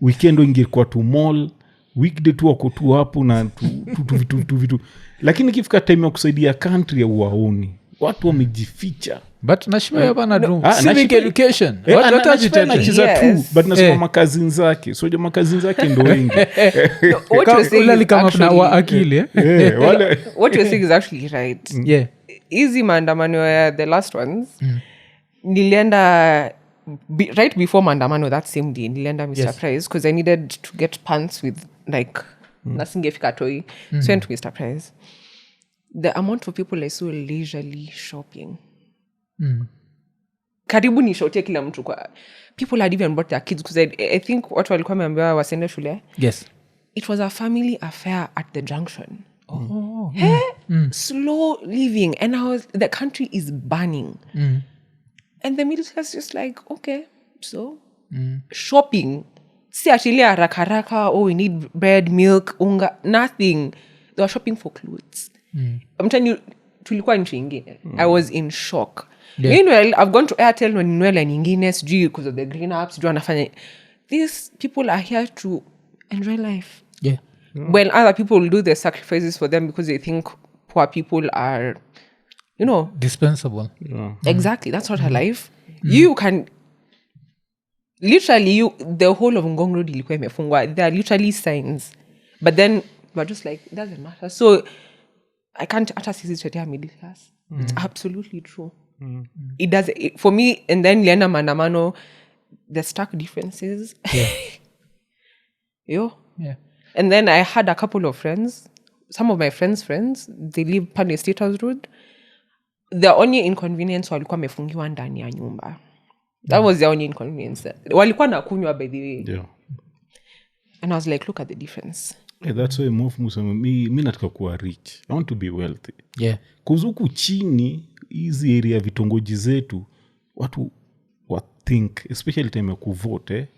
weekend ingekuwa tu mall weekday tu wako tu hapo na tu vitu lakini kifika time ya kusaidia country ya uwaoni watu wamejificha. But Nashipai hapa na civic education anacheza tu but nasema makazini zake so jo makazini zake ndo wengi What you're saying is kama na wa akili what you're saying is actually right. Easy maandamano ya the last ones nilienda right before maandamano that same day nilienda Mr. Price because I needed to get pants with like nasingefika toi so went to Mr. Price. The amount of people I saw leisurely shopping karibu nishotie kila mtu kwa people had even brought their kids because I think watu walikuwa wameambiwa wasende shule. It was a family affair at the junction. Slow living and the country is burning and the middle class just like okay so shopping si actually haraka we need bread milk unga nothing. They were shopping for clothes. I'm telling you tulikuwa nchi ingine. I was in shock. Meanwhile I've gone to Airtel na ninwela nyingine sijui because of the green apps sijui anafanya. These people are here to enjoy life. When other people will do their sacrifices for them because they think poor people are dispensable. Exactly, that's not her life. You can literally the whole of Ngong Road ilikuwa imefungwa. There are literally signs but then we're just like it doesn't matter. So I can't hata sisi tetea middle class. It's absolutely true. It does for me. And then lienda maandamano the stark differences. And then I had a couple of friends, some of my friends, they live Pane State House Road. The only inconvenience walikuwa wamefungiwa ndani ya nyumba. That was the only inconvenience. Walikuwa nakunywa by the way. And I was like, look at the difference. That's why mi nataka kuwa rich. I want to be wealthy. Kuzuku chini hizi area vitongoji zetu watu think especially time ya kuvote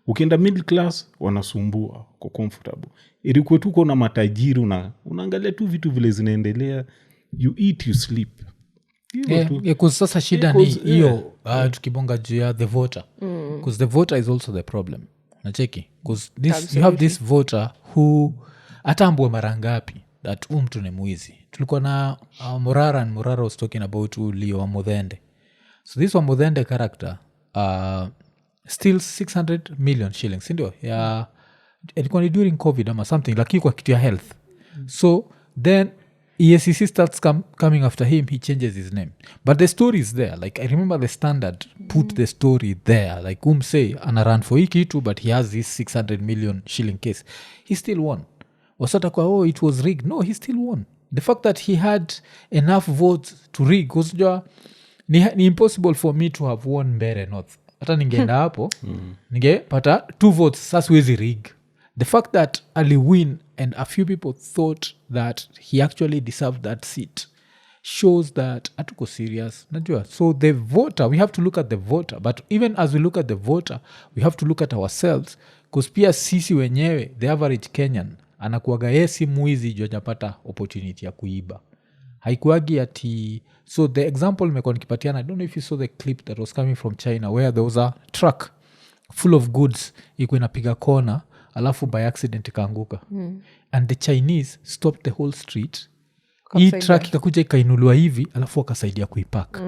ukienda middle class wanasumbua kwa comfortable. Ilikuwa tu kuna matajiri unaangalia tu vitu vile zinaendelea. You eat, you sleep. Sasa shida ni hiyo tukibonga juu ya the voter because the voter is also the problem. Nacheki because you have this voter who atambue mara ngapi that mtu ni mwizi. Tulikuwa na Morara was talking about Leo wa Modhende. So this one Modhende character still 600 million shillings ndio ilikuwa ni during COVID ama something lakini kwa kitu ya health. So then EACC starts coming after him, he changes his name. But the story is there. Like I remember the Standard put the story there. Like say anaran for hiki too, but he has this 600 million shilling case. He still won. Wasata kwa it was rigged. No, he still won. The fact that he had enough votes to rig because ni impossible for me to have won Mbeere North. Hata ningeenda hapo ningepata 2 votes sasa siwezi rig. The fact that Ali win and a few people thought that he actually deserved that seat shows that hatuko serious najua. So the voter, we have to look at the voter, but even as we look at the voter we have to look at ourselves, because pia sisi wenyewe the average Kenyan anakuaga ye si mwizi juu hajapata opportunity ya kuiba. Haikuagi ati. So the example nimekuwa nikipatiana, I don't know if you saw the clip that was coming from China where there was a truck full of goods iko inapiga kona alafu by accident ikaanguka. And the Chinese stopped the whole street. Hii truck ikakuja ikainuliwa hivi alafu wakasaidia kuipack.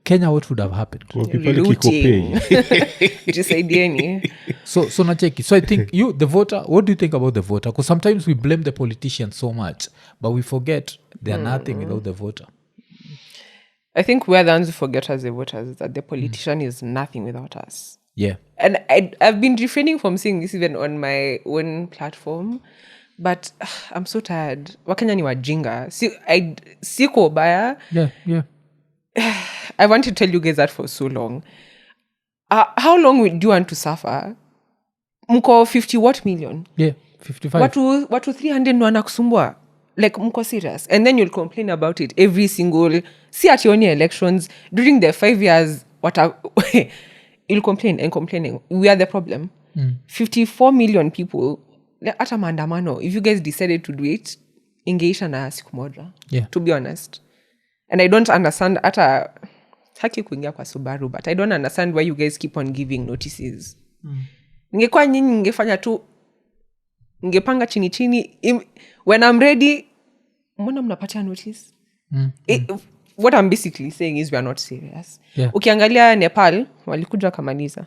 Kenya, what would have happened? Jisaidieni. So nacheki. So I think you, the voter, what do you think about the voter? Because sometimes we blame the politicians so much, but we forget they are nothing without the voter. I think we're the ones who forget as the voters that the politician is nothing without us. Yeah. And I've been refraining from saying this even on my own platform, but I'm so tired. Wakenya ni wajinga. Siko baya. Yeah. I want to tell you guys that for so long. How long do you want to suffer? Mko 50 what million? Yeah, 55. Watu 300 ndo wanakusumbua. Like, mko serious? And then you'll complain about it every single... See at your elections, during the 5 years, you'll complain and complaining. We are the problem. 54 million people, hata maandamano, if you guys decided to do it, ingeisha na siku moja. Yeah. To be honest. And I don't understand, hata haki kuingia kwa Subaru, but I don't understand why you guys keep on giving notices. Ningekuwa nyinyi ningefanya tu, ningepanga chini, when I'm ready, mbona mnapatia notice? What I'm basically saying is we are not serious. Yeah. Ukiangalia Nepal, walikuja wakamaliza.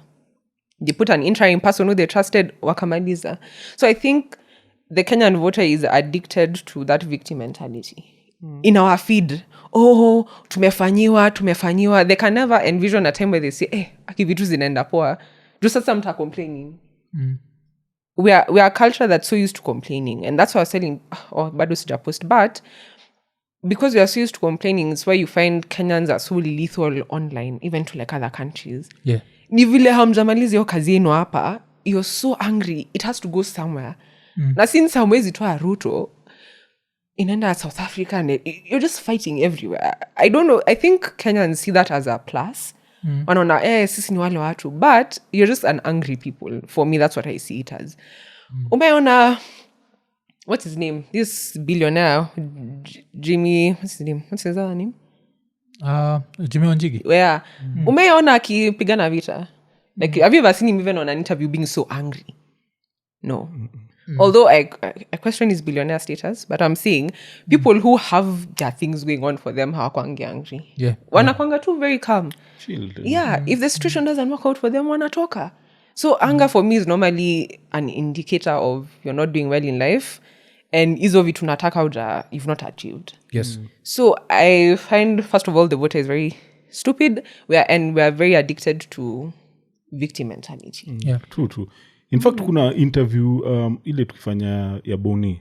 They put an interim person who they trusted, wakamaliza. So I think the Kenyan voter is addicted to that victim mentality. In our feed, tumefanyiwa. They can never envision a time where they say, aki vitu zinaenda poa. Just sasa mta complaining. We are a culture that's so used to complaining. And that's why I was telling, bado sija post. But because we are so used to complaining, it's why you find Kenyans are so lethal online, even to like other countries. Yeah. Ni vile hamjamalizi hiyo kazi yenu hapa, you're so angry, it has to go somewhere. Na since hamwezi toa Ruto, inaenda South Africa, and you're just fighting everywhere. I don't know, I think Kenyans see that as a plus. Wanaona, sisi ni wale watu, but you're just an angry people. For me, that's what I see it as. Umeona, what's his name? This billionaire, Jimmy, what's his name? What's his other name? Jimmy Wanjigi. Where? Umeona akipigana vita? Like, have you ever seen him even on an interview being so angry? No. Although I question his billionaire status, but I'm saying people who have their things going on for them hawakwangi angry. Yeah. Wanakwanga too very calm. Chilled. Yeah. If the situation doesn't work out for them, wanatoka. So anger for me is normally an indicator of you're not doing well in life. And hizo vitu nataka you've not achieved. Yes. So I find, first of all, the voter is very stupid. We are very addicted to victim mentality. Yeah. True. In fact, kuna interview ile tukifanya ya Boni.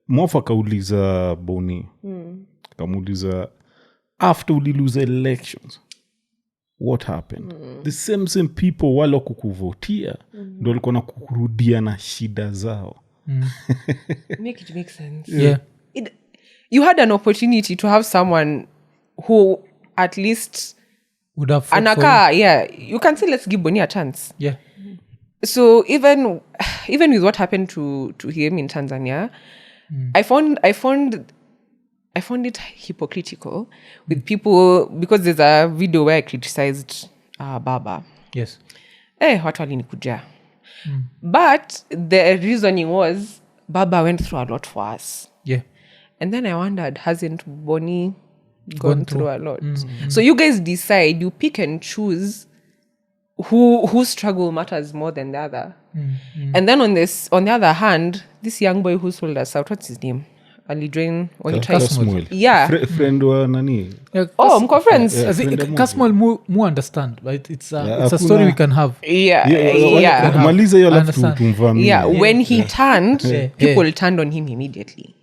Mwafa kauliza Boni. Kamuliza, after we lose elections, what happened? The same people wale kukuvotia ndio walikuwa na kukurudia na shida zao. Make it make sense. Yeah. You had an opportunity to have someone who at least Would have anaka, you can say let's give Boni a chance. Yeah. So even with what happened to him in Tanzania, I found it hypocritical with people, because there's a video where I criticized Baba. Yes. Watu walinikuja. But the reasoning was Baba went through a lot for us. Yeah. And then I wondered, hasn't Boni gone through a lot? So you guys decide, you pick and choose whose struggle matters more than the other. And then on the other hand, this young boy who sold us out, what's his name? Alijoin Kasmuel. Yeah. Friend wa nani? Mko friends. Kasmuel mu understand, right? It's a story we can have. Yeah. Maliza hiyo alafu tumvamie. Yeah, when he turned, people turned on him immediately.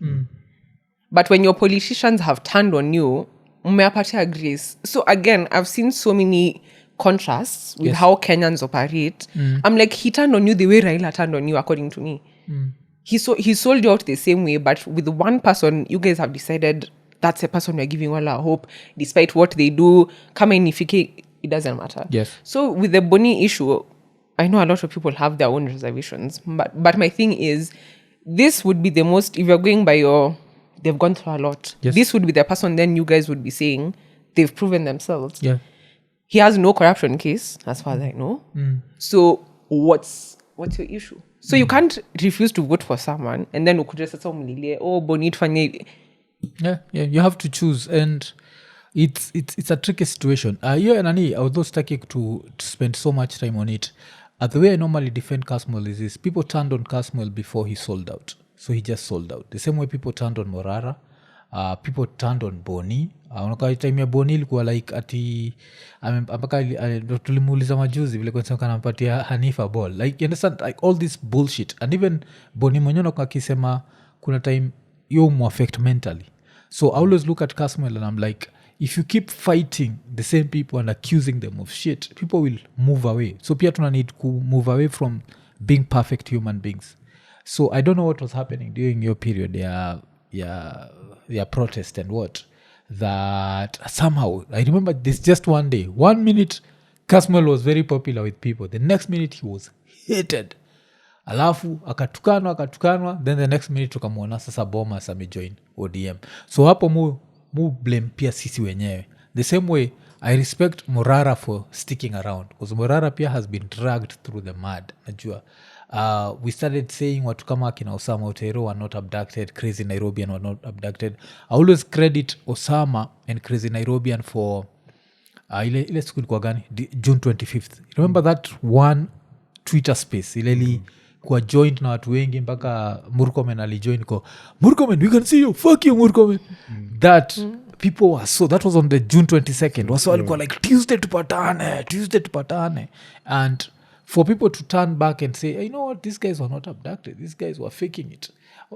But when your politicians have turned on you, umeapatia grace. So again, I've seen so many contrasts with how Kenyans operate. I'm like, he turned on you the way Raila turned on you, according to me. he sold you out the same way, but with one person, you guys have decided that's a person we're giving all our hope, despite what they do. Come in, if it doesn't matter. Yes. So with the Boni issue, I know a lot of people have their own reservations, but my thing is, this would be the most, if you're going by they've gone through a lot. Yes. This would be the person then you guys would be saying they've proven themselves. Yeah. He has no corruption case, as far as I know. So what's your issue? So you can't refuse to vote for someone and then ukuja sasa umlilie, oh Boni tufanye. Yeah, you have to choose, and it's a tricky situation. Although staki to spend so much time on it, the way I normally defend Kasmuel is this: people turned on Kasmuel before he sold out, so he just sold out. The same way people turned on Morara, people turned on Boni. Time ya Boni ilikuwa like ati mpaka tulimuuliza majuzi vile kwanza kanampatia Hanifa ball, like you understand, like all this bullshit. And even Boni mwenyewe akisema kuna time you affect mentally. So I always look at Kasmuel and I'm like, if you keep fighting the same people and accusing them of shit, people will move away. So pia tuna need to move away from being perfect human beings. So I don't know what was happening during your period, their protest and what, that somehow, I remember this just one day, 1 minute, Kasmuel was very popular with people. The next minute he was hated. Alafu akatukanwa, then the next minute tukamwona sasa Bomas amejoin ODM. So hapo mu blame pia sisi wenyewe. The same way I respect Morara for sticking around, because Morara pia has been dragged through the mud. Najua we started saying watu kama akina Osama Otero were not abducted, Crazy Nairobian were not abducted. I always credit Osama and Crazy Nairobian for ile siku ilikuwa gani, June 25th. Remember that one Twitter space ileli kwa joint na watu wengi mpaka Murkomen alijoin ko Murkomen, we can see you, fuck you Murkomen. That people were so, that was on the June 22nd, was so alikuwa like Tuesday tupatane, and for people to turn back and say, you know what, these guys were not abducted, these guys were faking it,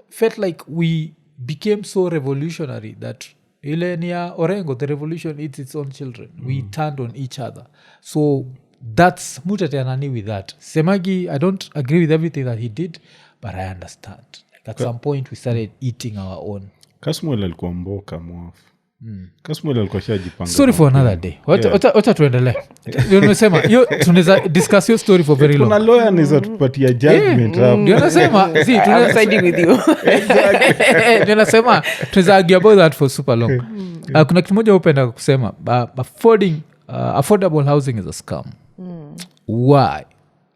felt like we became so revolutionary that ile ni ya Orengo, the revolution eats its own children. We turned on each other. So that's mutateanani with that. Semagi, I don't agree with everything that he did, but I understand. Like at some point we started eating our own. Kasmuel alikuwa mboka mwafu. Kasmuel alikuwa shajipanga. Story for another day. Wacha tuendelee. Unasema tunaweza discuss your story for very long. Kuna lawyer anaweza tupatia judgment hapo. Ndio nasema, see, I'm siding with you. Ndio nasema tunaweza argue about that for super long. Kuna kitu moja upenda kusema, affordable housing is a scam. Why?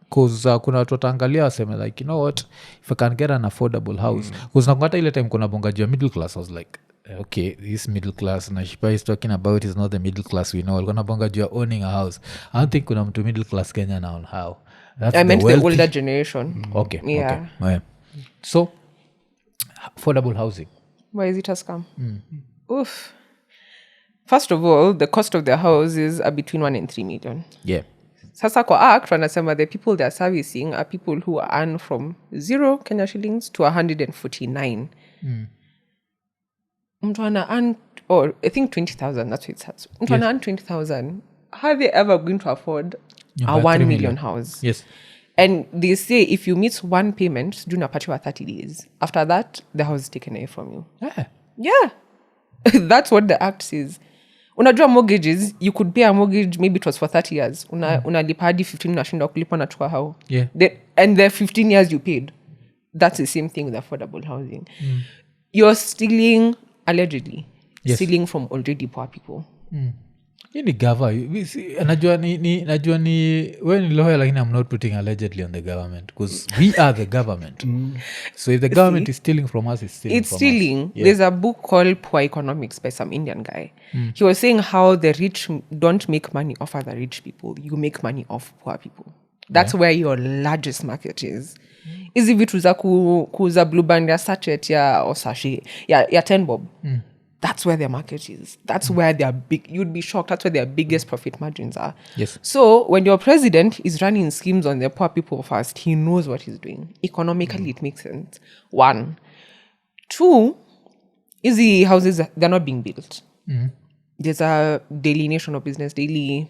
Because kuna watu wataangalia waseme like, you know what, if I can get an affordable house, because nakuata ile time kuna bonga juu middle class, I was like, okay, this middle class Nashipai is talking about is not the middle class we know. Kuna bonga juu owning a house. I don't think kuna mtu middle class Kenya now on how. That's I meant the wealthy. older generation. Okay, Yeah. okay. So affordable housing, Why is it a scam? Oof. First of all, the cost of the house is between 1 and 3 million. yeah. Sasa kwa act wanasema the people they're servicing are people who earn from 0 Kenya shillings to 149. Mtu ana earn, or I think 20,000, that's what it says. Mtu ana earn 20,000. How are they ever going to afford a 1 million house? Yes. And they say if you miss one payment, do not pay 30 days. After that, the house is taken away from you. Yeah. Yeah. That's what the act says. Unajua mortgages, you could pay a mortgage, maybe it was for 30 years. Unalipa hadi 15 unashinda kulipa nachukua hao. Yeah. And the 15 years you paid. That's the same thing with affordable housing. You're stealing, allegedly, stealing from already poor people. Hii ni gava. Najua ni when lawyer, like, I'm not putting allegedly on the government, because we are the government. So if the government is stealing from us, it's stealing It's from stealing. us. Yeah. There's a book called Poor Economics by some Indian guy. He was saying how the rich don't make money off other rich people. You make money off poor people. That's where your largest market is. Hizi vitu za kuuza blue band ya sachet ya or sachet ya 10 bob. That's where their market is. That's where they are big. You'd be shocked. That's where their biggest profit margins are. Yes. So when your president is running schemes on the poor people first, he knows what he's doing. Economically, it makes sense. 1. 2, easy houses, they're not being built. There's a Daily Nation of Business Daily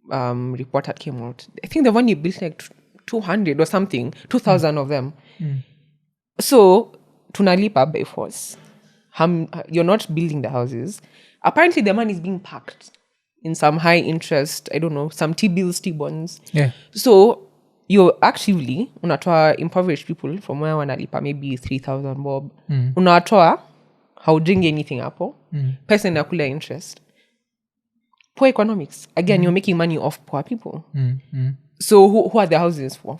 report that came out. I think the one you built like 200 or something, 2,000 of them. So tunalipa by force. You're not building the houses. Apparently the money is being packed in some high interest, I don't know, some T-bills, T-bonds. Yeah. So you're actively unatoa impoverished people from where wanalipa maybe 3,000 bob. Unatoa haujengi anything hapo. Pesa inakula interest. Poor economics. Again, you're making money off poor people. So who are the houses for?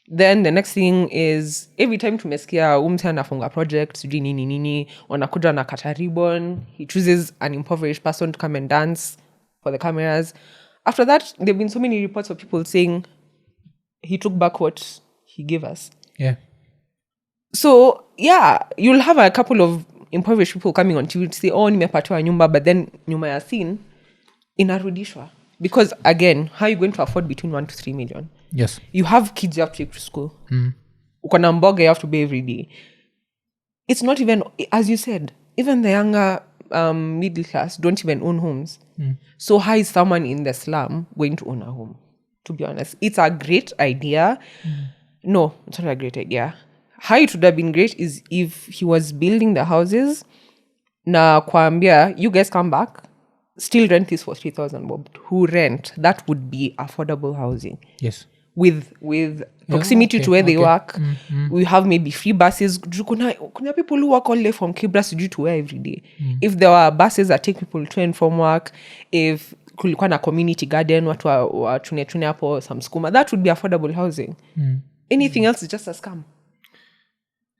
Then the next thing is every time tumesikia umse anafunga project sijui nini wanakuja na kata ribbon, he chooses an impoverished person to come and dance for the cameras. After that, there have been so many reports of people saying he took back what he gave us. Yeah. So yeah, you'll have a couple of impoverished people coming on TV to say, oh, nimepatiwa nyumba, but then nyumba ya scene inarudishwa. Because again, how are you going to afford between 1 to 3 million? Yes. You have kids you have to take to school. Uko na mboga you have to pay every day. It's not even, as you said, even the younger middle class don't even own homes. So how is someone in the slum going to own a home? To be honest, it's a great idea. No, it's not a great idea. How it would have been great is if he was building the houses, na kuambia, you guys come back, still rent this for 3,000 bob. Who rent? That would be affordable housing. Yes. With proximity to where they work. We have maybe free buses. Kuna people who work all the way from Kibra to where every day. If there were buses that take people to and from work, if kulikuwa na community garden, watu wa tune hapo, some skuma, that would be affordable housing. Anything else is just a scam.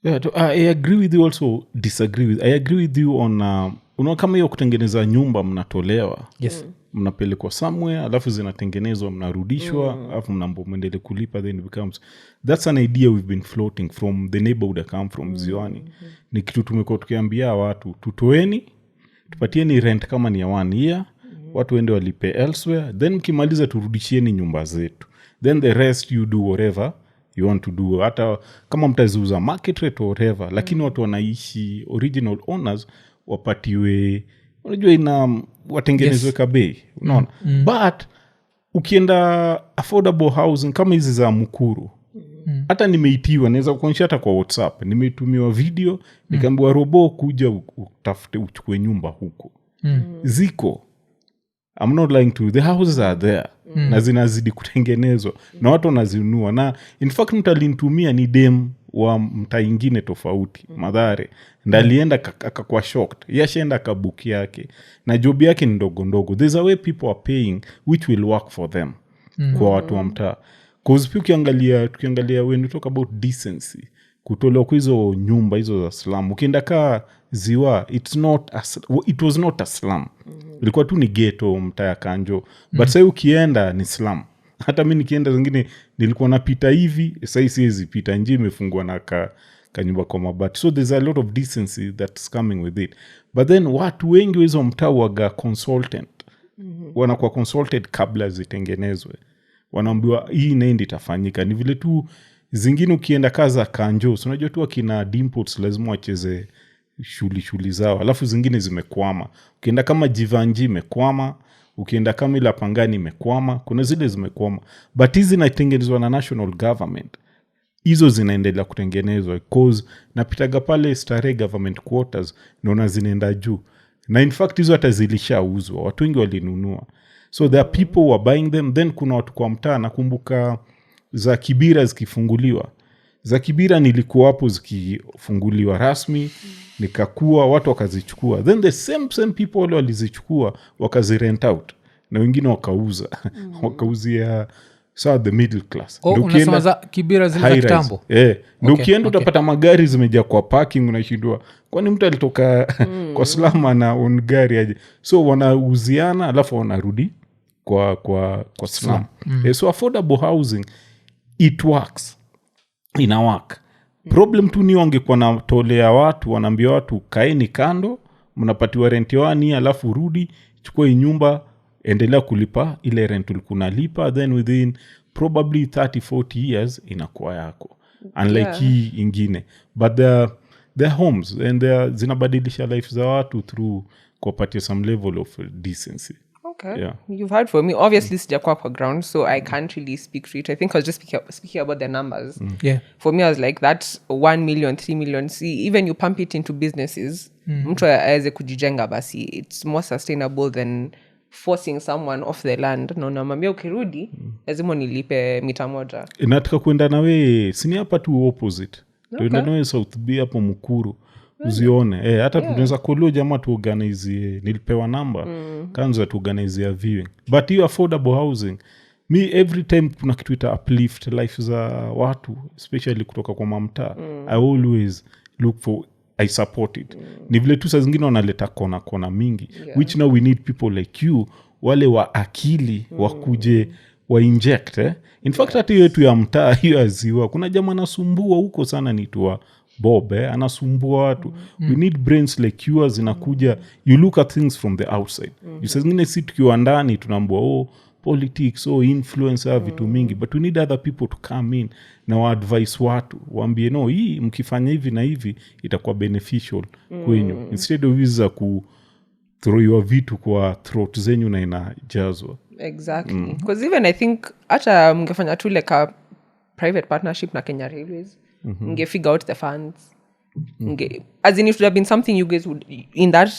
Yeah, I agree with you, also disagree with. I agree with you on kama hiyo kutengeneza nyumba mnatolewa. Yes. Mnapelekwa somewhere, alafu zinatengenezwa, mnarudishwa, alafu mnaendelea kulipa, then it becomes, that's an idea we've been floating from the neighborhood I come from, Ziwani. Ni kitu tumekuwa tukiambia watu, tutoeni, tupatieni rent kama ni ya 1 year, watu wende walipe elsewhere, then mkimaliza turudishieni nyumba zetu. Then the rest you do whatever you want to do. Hata kama mtaziuza market rate or whatever, lakini watu wanaishi original owners wapatiwe, unajua watengenezwe kabei, unaona. But ukienda affordable housing kama hizi za Mukuru, hata nimeitiwa, naweza kuonyesha hata kwa WhatsApp, nimetumiwa video, nikaambiwa Rowbow kuja utafute uchukue nyumba huko. Ziko. I'm not lying to you. The houses are there. Na zinazidi kutengenezwa. Na watu wanazinunua. Na in fact mtalintumia ni dem wa mtaa ingine tofauti. Madhare. Na alienda akakuwa shocked. Yashaenda kabuki yake. Na job yake ni ndogo ndogo. There's a way people are paying which will work for them. Kwa watu wa mtaa. Cause pia tukiangalia when you talk about decency. Kutolewa kwa hizo nyumba hizo za slum. Ukienda kaa Ziwa, it was not a slum. Ilikuwa tu ni ghetto mtaa ya Kanjo. But sasa ukienda ni slum. Hata mimi nikienda zingine nilikuwa napita hivi, sasa siwezi pita, nje imefungwa na kanyumba kwa mabati. So there's a lot of decency that's coming with it. But then watu wengi hizo mtaa waga consultant. Wanakuwa consulted kabla zitengenezwe. Wanaambiwa hii ndio itafanyika. Ni vile tu zingine ukienda kaza Kanjo, so unajua tu akina Dimpots lazima wacheze shuli zao, alafu zingine zimekwama. Ukienda kama Jivanji imekwama, ukienda kama ila Pangani imekwama, kuna zile zimekwama. But hizi zinatengenezwa na national government. Hizo zinaendelea kutengenezwa cause napitaga pale Starehe government quarters naona zinaenda juu. Na in fact hizo hata zilishauzwa, watu wengi walinunua. So there are people who are buying them. Then kuna watu kwa mtaa, nakumbuka za Kibira zikifunguliwa. Za Kibira nilikuwa hapo zikifunguliwa rasmi, nikakuwa watu wakazichukua. Then the same people wale walizichukua wakazirent out na wengine wakauza. Wakauzia the middle class. Unasema za Kibira zile za kitambo. Ndio ukienda utapata magari zimejaa kwa parking, unashindwa kwani mtu alitoka kwa slama na on gari aje. So wanauziana alafu wanarudi kwa slum. So affordable housing it works. Ina work. Problem tu ni wangekuwa natolea watu, wanaambia watu kaeni kando, mnapatiwa rent yawani, alafu rudi, chukua nyumba, endelea kulipa ile rent ulikuwa unalipa, then within probably 30-40 years inakuwa yako. Unlike hii ingine. But they're homes and zinabadilisha life za watu through kuwapatia some level of decency. Okay. Yeah. You've heard from me. Obviously, sijakuwa kwa ground, so I can't really speak to it. I think I was just speaking about the numbers. Yeah. For me, I was like, that's 1 million, 3 million. See, even you pump it into businesses, mtu aweze kujijenga basi. It's more sustainable than forcing someone off the land. Na unamwambia ukirudi, lazima nilipe mita moja. Nataka kuenda nawe, sini hapa tu opposite. Tuenda nawe South B hapo Mukuru. Uzione. Hata tunaweza kolio jamaa tuorganize, nilipewa namba. Kanza tuorganize a viewing. But you affordable housing. Me every time kuna kitu ita uplift life za watu, especially kutoka kwa mamta. I always look for, I support it. Ni vile tu saa zingine wanaleta kona mingi. Which now we need people like you, wale wa akili, wakuje, wa inject. In fact, hata hiyo yetu ya mtaa, hiyo aziwa. Kuna jamaa anasumbua huko sana nitua Bob, anasumbua watu. We need brains like yours zinakuja. You look at things from the outside. Saa zingine si tukiwa ndani, tunaambua, politics, influencer, vitu mingi. But we need other people to come in na wa-advise watu. Waambie, no, hii mkifanya hivi na hivi, itakuwa beneficial kwenyu. Instead of hizi za kuthrowiwa vitu kwa throat zenyu na inajazwa. Exactly. Because even I think, hata mngefanya tu like a private partnership na Kenya Railways, mnge figure out the funds. As in, it would have been something you guys would, in that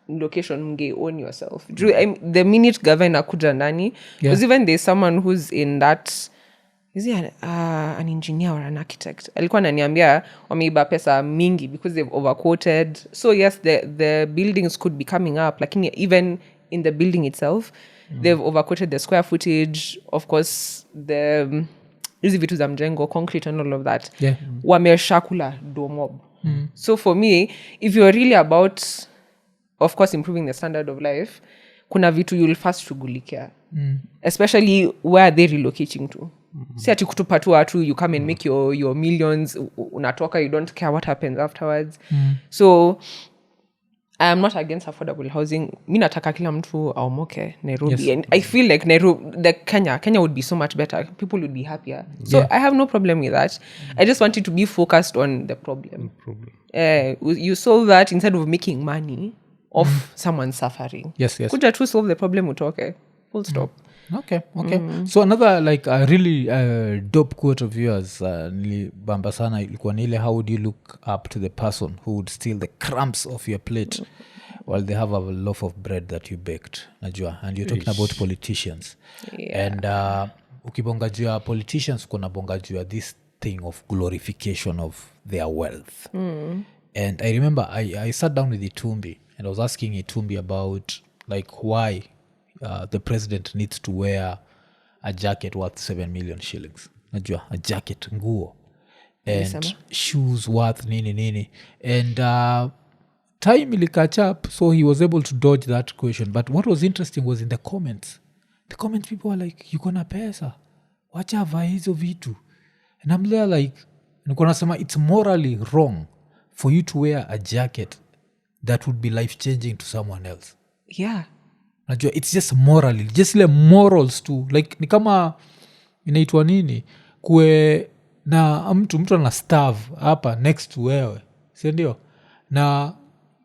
location, mnge own yourself. The minute governor kuja ndani, because even there's someone who's in that, is he an engineer or an architect? Alikuwa ananiambia wameiba pesa mingi because they've overquoted. So yes, the buildings could be coming up, lakini even in the building itself, they've overquoted the square footage, of course, the hizi vitu za mjengo, concrete and all of that. Wameshakula domob. So for me, if you're really about, of course, improving the standard of life, kuna vitu you'll first shughulikia. Especially where are they relocating to? Si ati kutupa tu watu, you come and make your millions, unatoka, you don't care what happens afterwards. So I am not against affordable housing. Mi nataka kila mtu aomoke Nairobi. And I feel like Kenya would be so much better. People would be happier. So I have no problem with that. I just want it to be focused on the problem. You solve that instead of making money off someone suffering. Yes. Kuja tu solve the problem utoke. Full stop. Okay. So another like a really dope quote of yours, nilibamba sana, ilikuwa ni ile, how would you look up to the person who would steal the crumbs of your plate while they have a loaf of bread that you baked, najua, and you're talking about politicians. And ukibonga juu ya politicians, kuna bonga juu ya this thing of glorification of their wealth. And I remember I sat down with Itumbi and I was asking Itumbi about like why the president needs to wear a jacket worth 7 million shillings. Najua, a jacket, nguo. And shoes worth nini. And time ili catch up, so he was able to dodge that question. But what was interesting was in the comments. The comments, people were like, you kona pesa. Wacha vaa hizo vitu. And I'm there like, niko nasema, it's morally wrong for you to wear a jacket that would be life-changing to someone else. Yeah. Najua, it's just morally, just ile morals tu, like ni kama inaitwa nini, kue na mtu ana starve hapa next to wewe, si ndio, na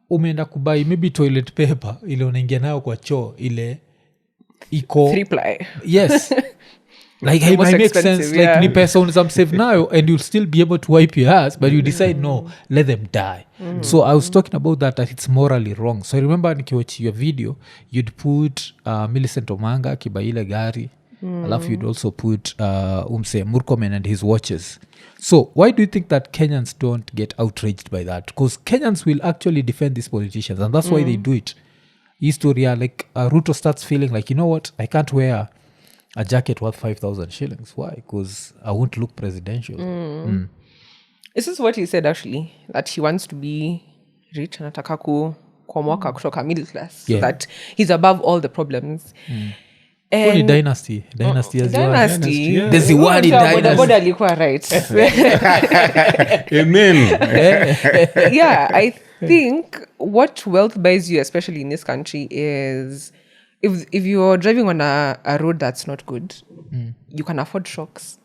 umeenda kubai maybe toilet paper ile unaingia nayo kwa choo ile iko 3-ply. Yes. Like it might make sense, like ni pesa unaweza msave nayo and you'll still be able to wipe your ass, but you decide no, let them die. So I was talking about that it's morally wrong. So I remember nikiwatch your video, you'd put Millicent Omanga kiba ile gari, alafu you'd also put Murkomen and his watches. So why do you think that Kenyans don't get outraged by that? Because Kenyans will actually defend these politicians, and that's why they do it. Historia, like Ruto starts feeling like, you know what, I can't wear a jacket worth 5,000 shillings. Why? Because I won't look presidential. This is what he said actually, that he wants to be rich, anataka kuomoka kutoka middle class, so that he's above all the problems. And dynasty as well. Dynasty. There's the one in dynasty. Boda alikuwa right. Amen. Yeah, I think what wealth buys you, especially in this country, is if you're driving on a road that's not good, you can afford shocks.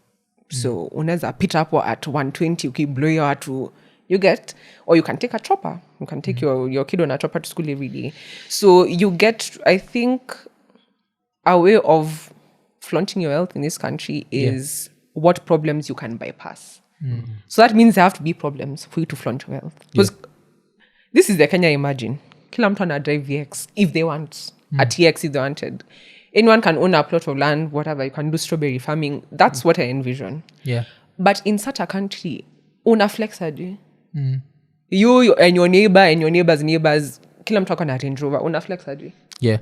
So unaweza pita hapo at 120, ukiblow your watu, you get, or you can take a chopper. You can take your kid on a chopper to school every day. So you get, I think, a way of flaunting your wealth in this country is what problems you can bypass. So that means there have to be problems for you to flaunt your wealth. Because this is the Kenya imagine. Kila mtu ana drive VX if they want. A TX if they wanted. Anyone can own a plot of land, whatever. You can do strawberry farming. That's what I envision. Yeah. But in such a country, una flex aje. You and your neighbor and your neighbor's neighbors, kila mtu akona Range Rover, una flex aje. Yeah.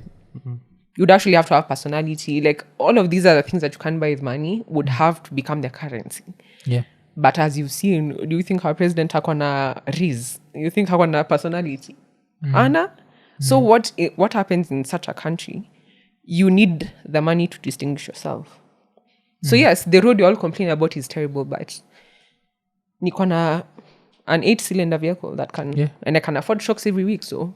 You'd actually have to have personality. Like, all of these are the things that you can buy with money would have to become the currency. Yeah. But as you've seen, do you think our president akona riz? You think akona personality? Anna? So what happens in such a country? You need the money to distinguish yourself. So yes, the road you all complain about is terrible, but nikona an 8-cylinder vehicle that can, and I can afford shocks every week, so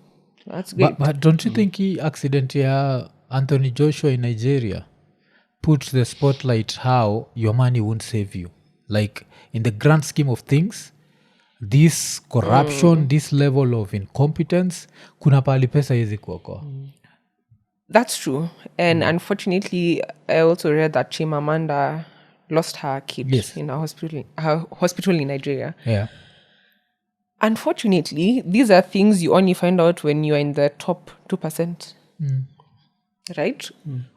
that's great. But don't you think he accident ya Anthony Joshua in Nigeria put the spotlight how your money won't save you? Like, in the grand scheme of things, this corruption, this level of incompetence, kuna pali pesa hizi kuokoa. That's true. And unfortunately, I also read that Chimamanda lost her kid in a hospital in Nigeria. Yeah. Unfortunately, these are things you only find out when you're in the top 2%. Right?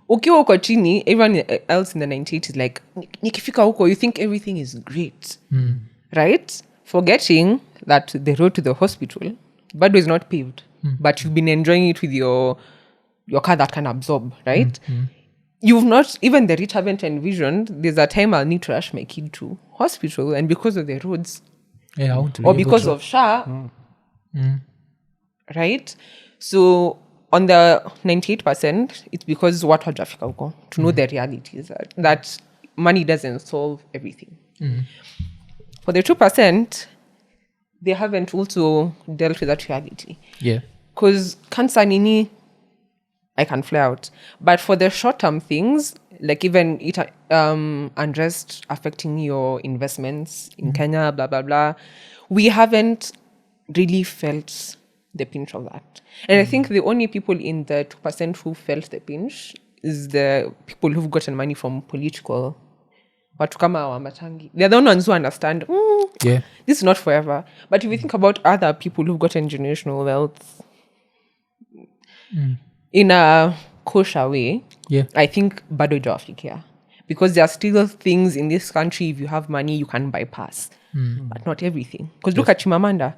Ukiwa uko chini, everyone else in the 98 is like, nikifika huko, you think everything is great. Right? Forgetting that the road to the hospital, Bado is not paved. But you've been enjoying it with your car that can absorb, right? You've not, even the rich haven't envisioned, there's a time I'll need to rush my kid to hospital, and because of the roads, or because of SHA, right? So on the 98%, it's because what hajafika huko, to know the realities that money doesn't solve everything. For the 2%, they haven't also dealt with that reality. Yeah. Because cancer Nini, I can fly out. But for the short-term things, like even it unrest affecting your investments in Kenya, blah, blah, blah, we haven't really felt the pinch of that. And I think the only people in the 2% who felt the pinch is the people who've gotten money from political. Watu kama Wamatangi. They're the ones who understand, this is not forever. But if you think about other people who've gotten generational wealth, in a kosher way, I think bado ijawafikia. Because there are still things in this country, if you have money, you can bypass. But not everything. Because look at Chimamanda.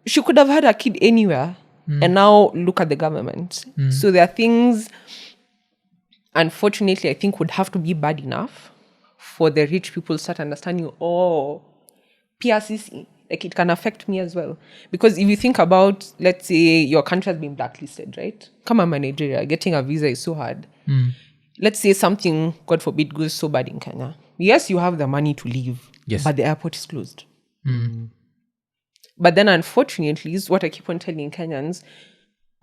She could have had a kid anywhere. And now look at the government. So there are things, unfortunately, I think would have to be bad enough for the rich people to start understanding, PRCC, like it can affect me as well. Because if you think about, let's say your country has been blacklisted, right? Come on, Nigeria, getting a visa is so hard. Let's say something, God forbid, goes so bad in Kenya. Yes, you have the money to leave, but the airport is closed. But then, unfortunately, is what I keep on telling Kenyans,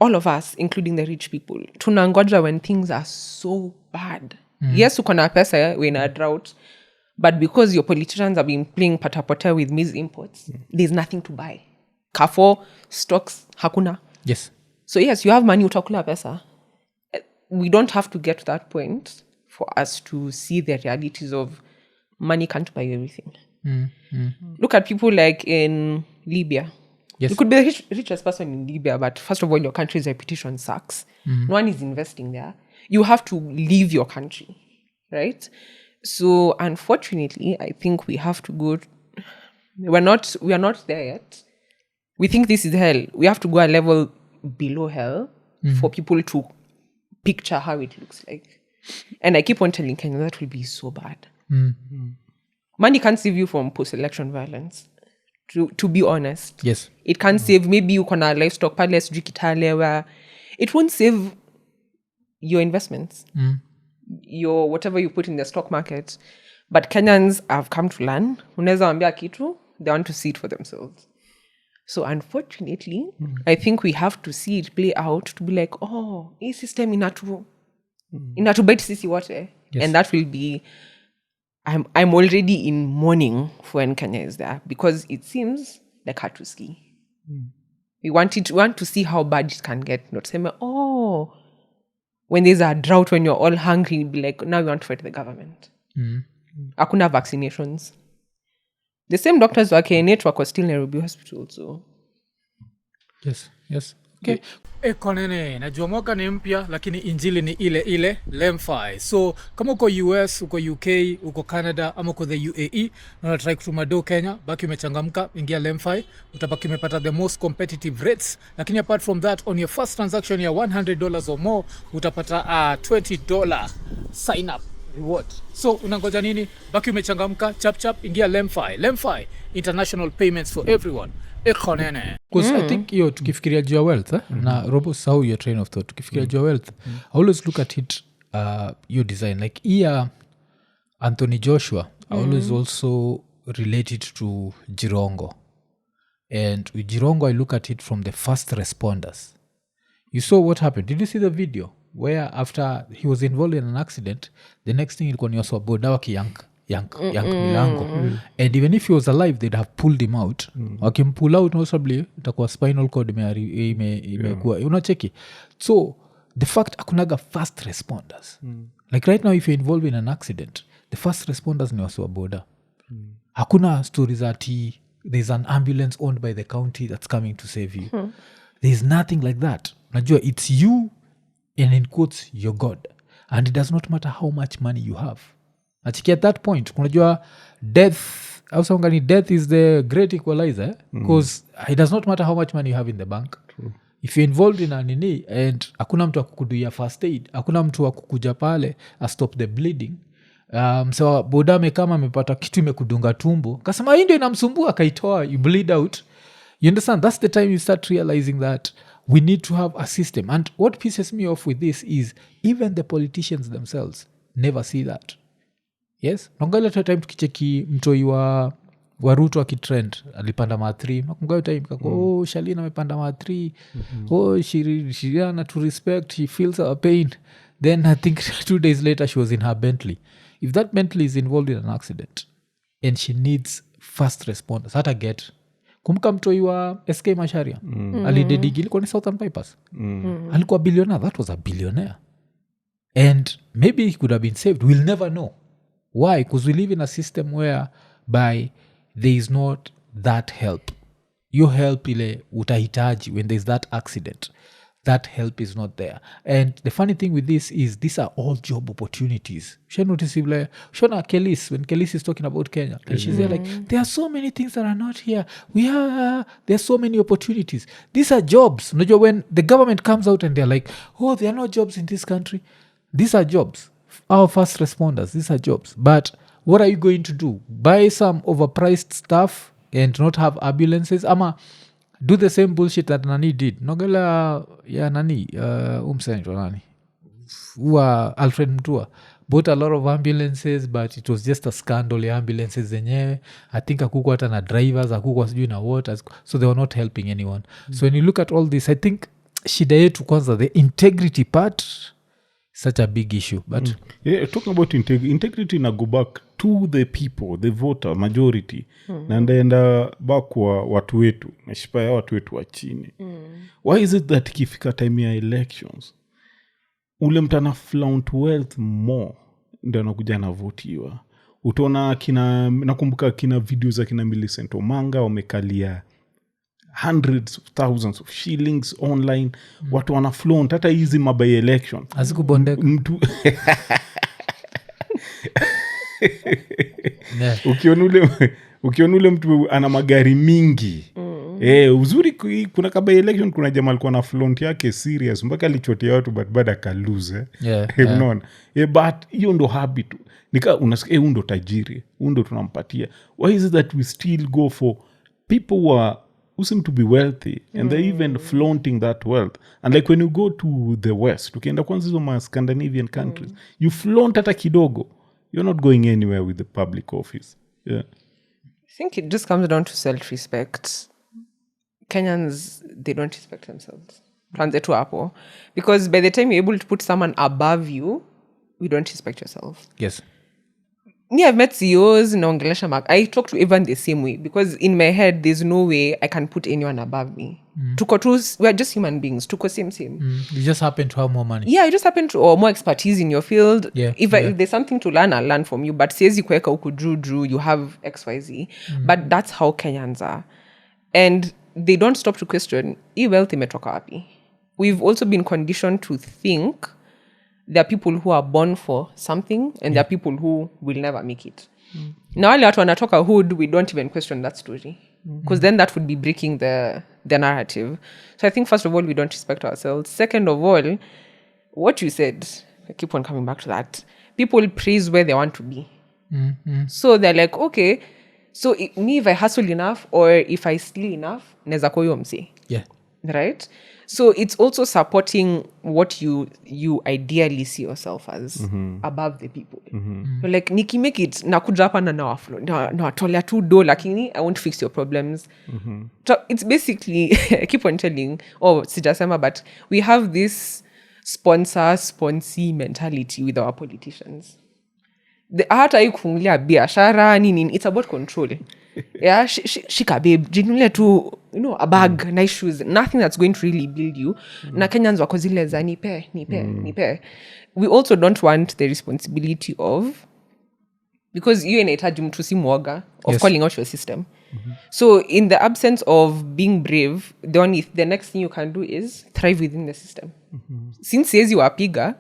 all of us, including the rich people, tunangoja when things are so bad. Yes, uko na pesa, we're in a drought. But because your politicians have been playing patapota with maize imports, there's nothing to buy. Carrefour, stocks, hakuna. Yes. So yes, you have money, utakula pesa. We don't have to get to that point for us to see the realities of money can't buy everything. Look at people like in Libya. Yes. You could be the richest person in Libya, but first of all, your country's reputation sucks. No one is investing there. You have to leave your country, right? So unfortunately, I think we have to go. We are not there yet. We think this is hell. We have to go a level below hell for people to picture how it looks like. And I keep on telling Kenya that will be so bad. Money can't save you from post-election violence. To be honest. Yes. It can't save, maybe you can livestock palace where it won't save your investments. Your whatever you put in the stock market. But Kenyans have come to learn. Unaweza waambia kitu, they want to see it for themselves. So unfortunately, I think we have to see it play out to be like, hii system inatubite sisi wote. And that will be, I'm already in mourning for when Kenya is there because it seems like Hatuski. We want to see how bad it can get. Not say, when there's a drought, when you're all hungry, be like, now you want to fight the government. Hakuna vaccinations. The same doctors were KNH wako still Nairobi hospital, so. Yes. Okay. Ekonene, najua mwaka ni mpya lakini injili ni ile lemfi. So kama uko US, uko UK, uko Canada ama uko the UAE na unatry kutuma do Kenya, baki umechangamka, ingia lemfi, utabaki umepata the most competitive rates. Lakini apart from that, on your first transaction ya $100 or more, utapata $20 sign up reward. So unangoja nini? Baki umechangamka, chap ingia lemfi, international payments for everyone. Because I think hiyo tukifikiria juu ya wealth na Rowbow sahau your train of thought. Tukifikiria juu ya wealth, I always look at it your design like here Anthony Joshua. I always also relate it to Jirongo, and with Jirongo I look at it from the first responders. You saw what happened. Did you see the video where after he was involved in an accident, the next thing ilikuwa ni waswa boda wakiyank milango, and even if he was alive they'd have pulled him out. Wakimpull out possibly itakuwa spinal cord imekuwa unacheki. So the fact akunaga fast responders, like right now if you're involved in an accident, the first responders ni waswa boda. Hakuna stories ati there's an ambulance owned by the county that's coming to save you. There's nothing like that. Najua it's you and in quotes your God, and it does not matter how much money you have. Achiki at that point kunajua death is the great equalizer, because it does not matter how much money you have in the bank. True. If you're involved in a nini and hakuna mtu akukuduia first aid, hakuna mtu akukuja pale stop the bleeding, so boda amekama amepata kitu imekudunga tumbo kasema hii ndio inamsumbua kaitoa, you bleed out. You understand? That's the time you start realizing that we need to have a system. And what pisses me off with this is even the politicians themselves never see that. Yes, nongaile time tukicheki mtoi wa Ruto akitrend alipanda ma 3, nakungayo time kako Shalina amepanda ma 3, she to respect, she feels her pain. Then I think 2 days later she was in her Bentley. If that Bentley is involved in an accident and she needs fast responders, hata get kumbuka mtoi wa SK Masharia alidedigi ilikuwa ni Southern Pipers, alikuwa billionaire. That was a billionaire, and maybe he could have been saved. We'll never know. Why? Because we live in a system whereby there is not that help. Your help ile utahitaji when there is that accident, that help is not there. And the funny thing with this is these are all job opportunities. Shona Kelis, when Kelis is talking about Kenya, and she's there like, there are so many things that are not here. There are so many opportunities. These are jobs. When the government comes out and they're like, oh, there are no jobs in this country. These are jobs. Our first responders, these are jobs. But what are you going to do? Buy some overpriced stuff and not have ambulances? Ama do the same bullshit that Nani did. Nogela ya Nani, umsenjwa Nani. Alfred Mutua bought a lot of ambulances, but it was just a scandal ya ambulances zenyewe. I think hakukuwa hata na drivers, hakukuwa sijui na what. So they were not helping anyone. So when you look at all this, I think shida yetu kwanza, the integrity part, such a big issue. But talking about integrity na go back to the people, the voter majority, na ndaenda back kwa watu wetu, Nashipai ya watu wetu wa chini. Why is it that ikifika time ya elections ule mtana flaunt wealth more ndio anakuja na votiwa? Utaona nakumbuka kina videos za kina Millicent Omanga wamekalia hundreds of thousands of shillings online. Watu wana flaunt hata hizi mabai election azikubondeka mtu ukiona ule mtu ana magari mingi. Uzuri kuna kabai election kuna jamaa alikuwa na flaunt yake serious mpaka alichotea watu but baada kalose. Unaona? But hiyo ndo habit. Nika unasikia ndo tajiri, ndo tunampatia. Why is it that we still go for people who seem to be wealthy and they're even flaunting that wealth? And like when you go to the West, ukienda kwanza hizo ma Scandinavian countries, you flaunt hata kidogo, you're not going anywhere with the public office. I think it just comes down to self-respect. Kenyans, they don't respect themselves. Tuanze tu hapo. Because by the time you're able to put someone above you, you don't respect yourself. Yes. I've met CEOs naongelesha I talk to everyone the same way because in my head there's no way I can put anyone above me. We're just human beings. Tuko same. You just happen to have more money. Yeah, you just happen to or more expertise in your field. Yeah, If there's something to learn, I'll learn from you. But siezi kuweka huku Drew, you have XYZ. But that's how Kenyans are. And they don't stop to question, hii wealth imetoka wapi? We've also been conditioned to think there are people who are born for something and there are people who will never make it. Now, wale watu wanatoka hood, we don't even question that story. Because then that would be breaking the narrative. So I think, first of all, we don't respect ourselves. Second of all, what you said, I keep on coming back to that. People praise where they want to be. So they're like, okay, so if I hustle enough or if I steal enough, neza kuwa huyo msee. Yeah. Right? So it's also supporting what you ideally see yourself as above the people. You're like, Nikki, make it, nakuja hapa na nawatolea $2 lakini I won't fix your problems. So it's basically, I keep on telling, sijasema, but we have this sponsee mentality with our politicians. Hata hii kufungulia biashara nini, it's about control. Yeah, shika babe, jinunulie tu, a bag, nice shoes, nothing that's going to really build you. Na Kenyans wako zile za nipe. We also don't want the responsibility of, because you inahitaji mtu si mwoga of calling out your system. So in the absence of being brave, the next thing you can do is thrive within the system. Since siezi wapiga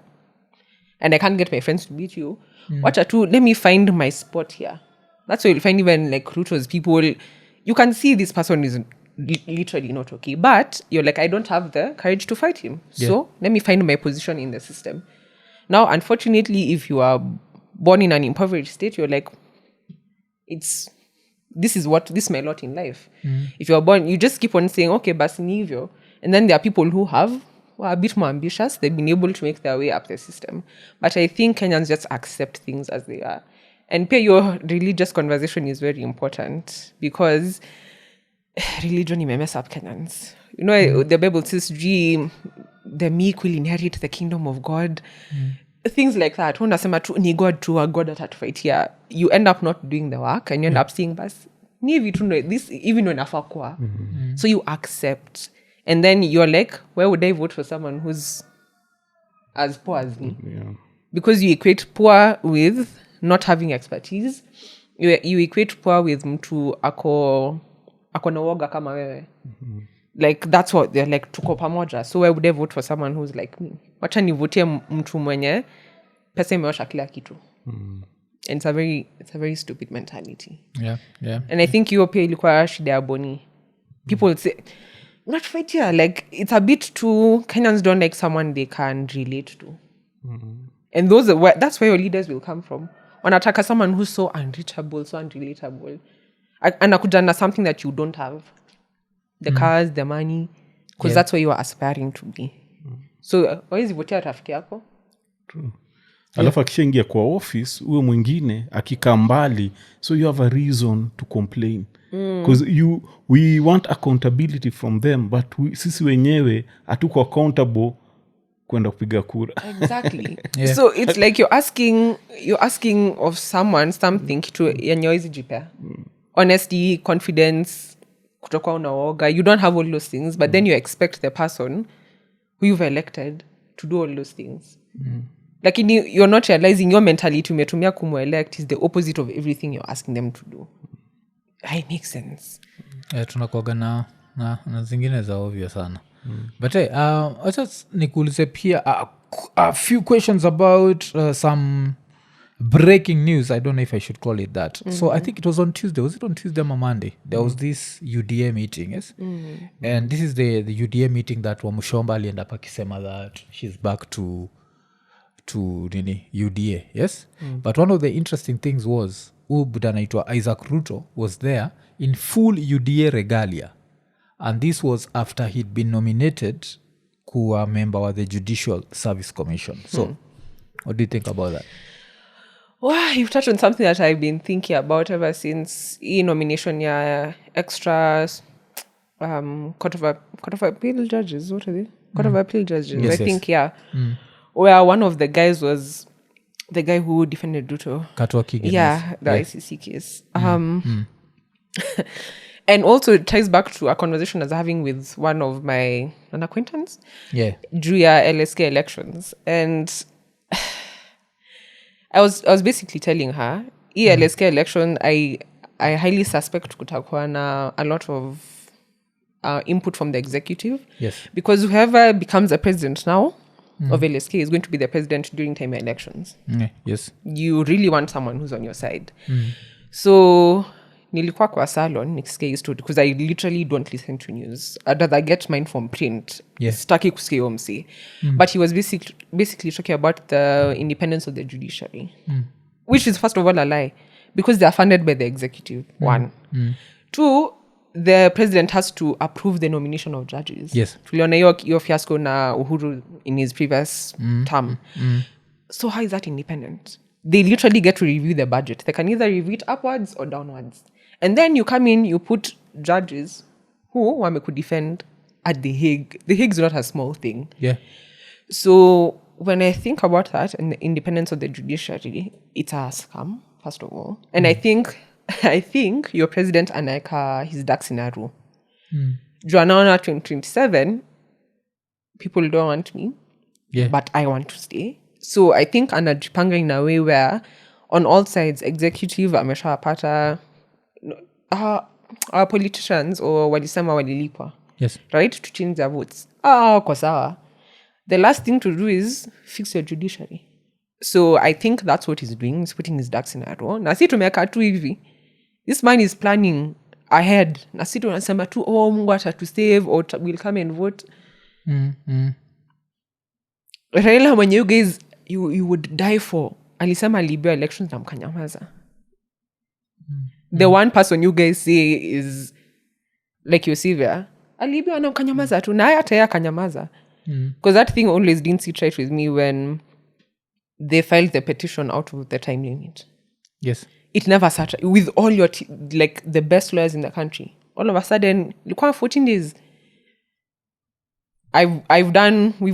and I can't get my friends to beat you, wacha tu, let me find my spot here. That's why you'll find even like Ruto's people, you can see this person is literally not okay. But you're like, I don't have the courage to fight him. So let me find my position in the system. Now, unfortunately, if you are born in an impoverished state, you're like, this is my lot in life. If you're born, you just keep on saying, okay, basi ni hivyo. And then there are people who are a bit more ambitious. They've been able to make their way up the system. But I think Kenyans just accept things as they are. And your religious conversation is very important because religion may mess up Kenyans. The Bible says, the meek will inherit the kingdom of God. Things like that. Unasema tu ni God to a God that fight here. You end up not doing the work and you end up saying, bas, ni vitu this even when afakwa. So you accept. And then you're like, why would I vote for someone who's as poor as me? Yeah. Because you equate poor with not having expertise. You equate poor with mtu ako na woga kama wewe. Like that's what they're like, tuko pamoja. So why would I vote for someone who's like me? Wacha nivotie mtu mwenye pesa imeosha kila kitu. And it's a very stupid mentality. Yeah. And I think hiyo pia ilikuwa shida ya Boni. People say, not fight here. Like it's a bit too, Kenyans don't like someone they can relate to. And that's where your leaders will come from. Wanataka someone who's so unreachable, so unrelatable. Anakuja na something that you don't have. The cars, the money. Because that's where you are aspiring to be. So, wawezi votea rafiki yako? True. Alafu akishaingia kwa office, huyo mwingine akikaa mbali, so you have a reason to complain. Because we want accountability from them, but sisi wenyewe hatuko accountable kwenda kupiga kura. Exactly. So it's like you're asking of someone something to yenye hawezi jipea. Honesty, confidence, kutokuwa unaoga. You don't have all those things, but then you expect the person who you've elected to do all those things. Lakini you're not realizing your mentality umetumia kumu-elect is the opposite of everything you're asking them to do. It makes sense. Tunakuaga na zingine za ovyo sana. But acha nikuulize pia a few questions about some breaking news. I don't know if I should call it that. So I think it was on Tuesday. Was it on Tuesday or Monday? There was this UDA meeting, yes? And this is the UDA meeting that Wamushomba alienda akisema that she's back to Nini, UDA, yes? But one of the interesting things was buda anaitwa Isaac Ruto was there in full UDA regalia. And this was after he'd been nominated kuwa member of the Judicial Service Commission. So, what do you think about that? Wow, you've touched on something that I've been thinking about ever since nomination extra Court of Appeal judges. What are they? Court of Appeal judges. Yes, I think, where one of the guys was the guy who defended Ruto. Katwa Kigen, Yeah, the ICC case. And also it ties back to a conversation I was having with an acquaintance. Yeah. Julia LSK elections. And I was basically telling her, LSK election, I highly suspect kutakuwa na a lot of input from the executive. Yes. Because whoever becomes the president now of LSK is going to be the president during time elections. Yes. You really want someone who's on your side. So nilikuwa kwa salon nikisikia hii story because I literally don't listen to news. I'd rather get mine from print. Sitaki kusikia omsi. But he was basically talking about the independence of the judiciary. Which is first of all a lie. Because they are funded by the executive, one. Two, the president has to approve the nomination of judges. Yes. Tuliona hiyo fiasco na Uhuru in his previous term. So how is that independent? They literally get to review the budget. They can either review it upwards or downwards. And then you come in, you put judges who could defend at The Hague. The Hague is not a small thing. Yeah. So when I think about that and the independence of the judiciary, it's a scam, first of all. And I think your president anaeka his ducks in a row. Juanaona 2027, people don't want me, but I want to stay. So I think anajipanga in a way where on all sides, executive ameshapata our politicians or walisema walilipwa. Yes. Right? To change their votes. Kwa sawa. The last thing to do is fix your judiciary. So I think that's what he's doing. He's putting his ducks in a row. Na si tumeka tu hivi. This man is planning ahead. Na si tunasema tu, Mungu atatu save or we'll come and vote. Raila mwenye you guys, you would die for. Alisema alibiwa elections na mkanyamaza. The one person you guys say is like Yosivia. Alibiwa na mkanyamaza tu. Na hata ya kanyamaza. Because that thing always didn't sit right with me when they filed the petition out of the time limit. Yes. It never sat with all your like the best lawyers in the country. All of a sudden, look, 14 days. We've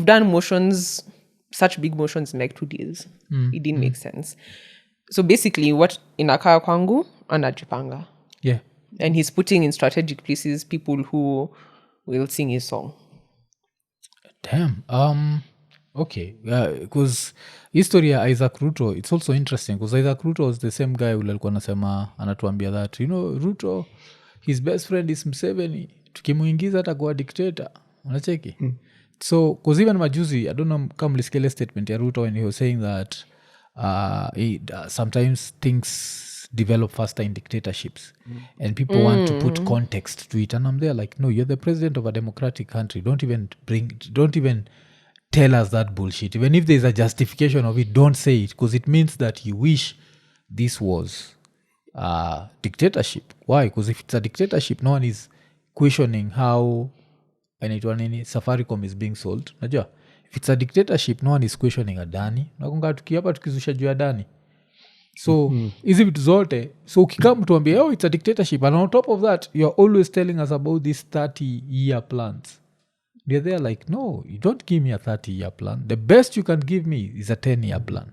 done motions, such big motions in like 2 days. It didn't make sense. So basically, what inakaa kwangu anajipanga. Yeah. And he's putting in strategic places people who will sing his song. Damn. Okay. Because history ya Isaac Ruto, it's also interesting because Isaac Ruto was the same guy ule alikuwa anasema anatuambia that, Ruto, his best friend is Museveni. Tukimuingiza atakuwa dictator. Unacheki? So, because even majuzi, I don't know kama lisikele statement ya Ruto when he was saying that sometimes things develop faster in dictatorships and people want to put context to it, and I'm there like, no, you're the president of a democratic country. Don't even tell us that bullshit. Even if there's a justification of it, don't say it, because it means that you wish this was dictatorship. Why? Because if it's a dictatorship, no one is questioning how Safaricom is being sold. Najua, if it's a dictatorship, no one is questioning Adani. Nakunga tukiapa tukizusha juu ya Adani. So hizi vitu zote, so ukikam tuambie, it's a dictatorship, and on top of that you're always telling us about these 30-year plans. They're there like, no, you don't give me a 30-year plan. The best you can give me is a 10-year plan,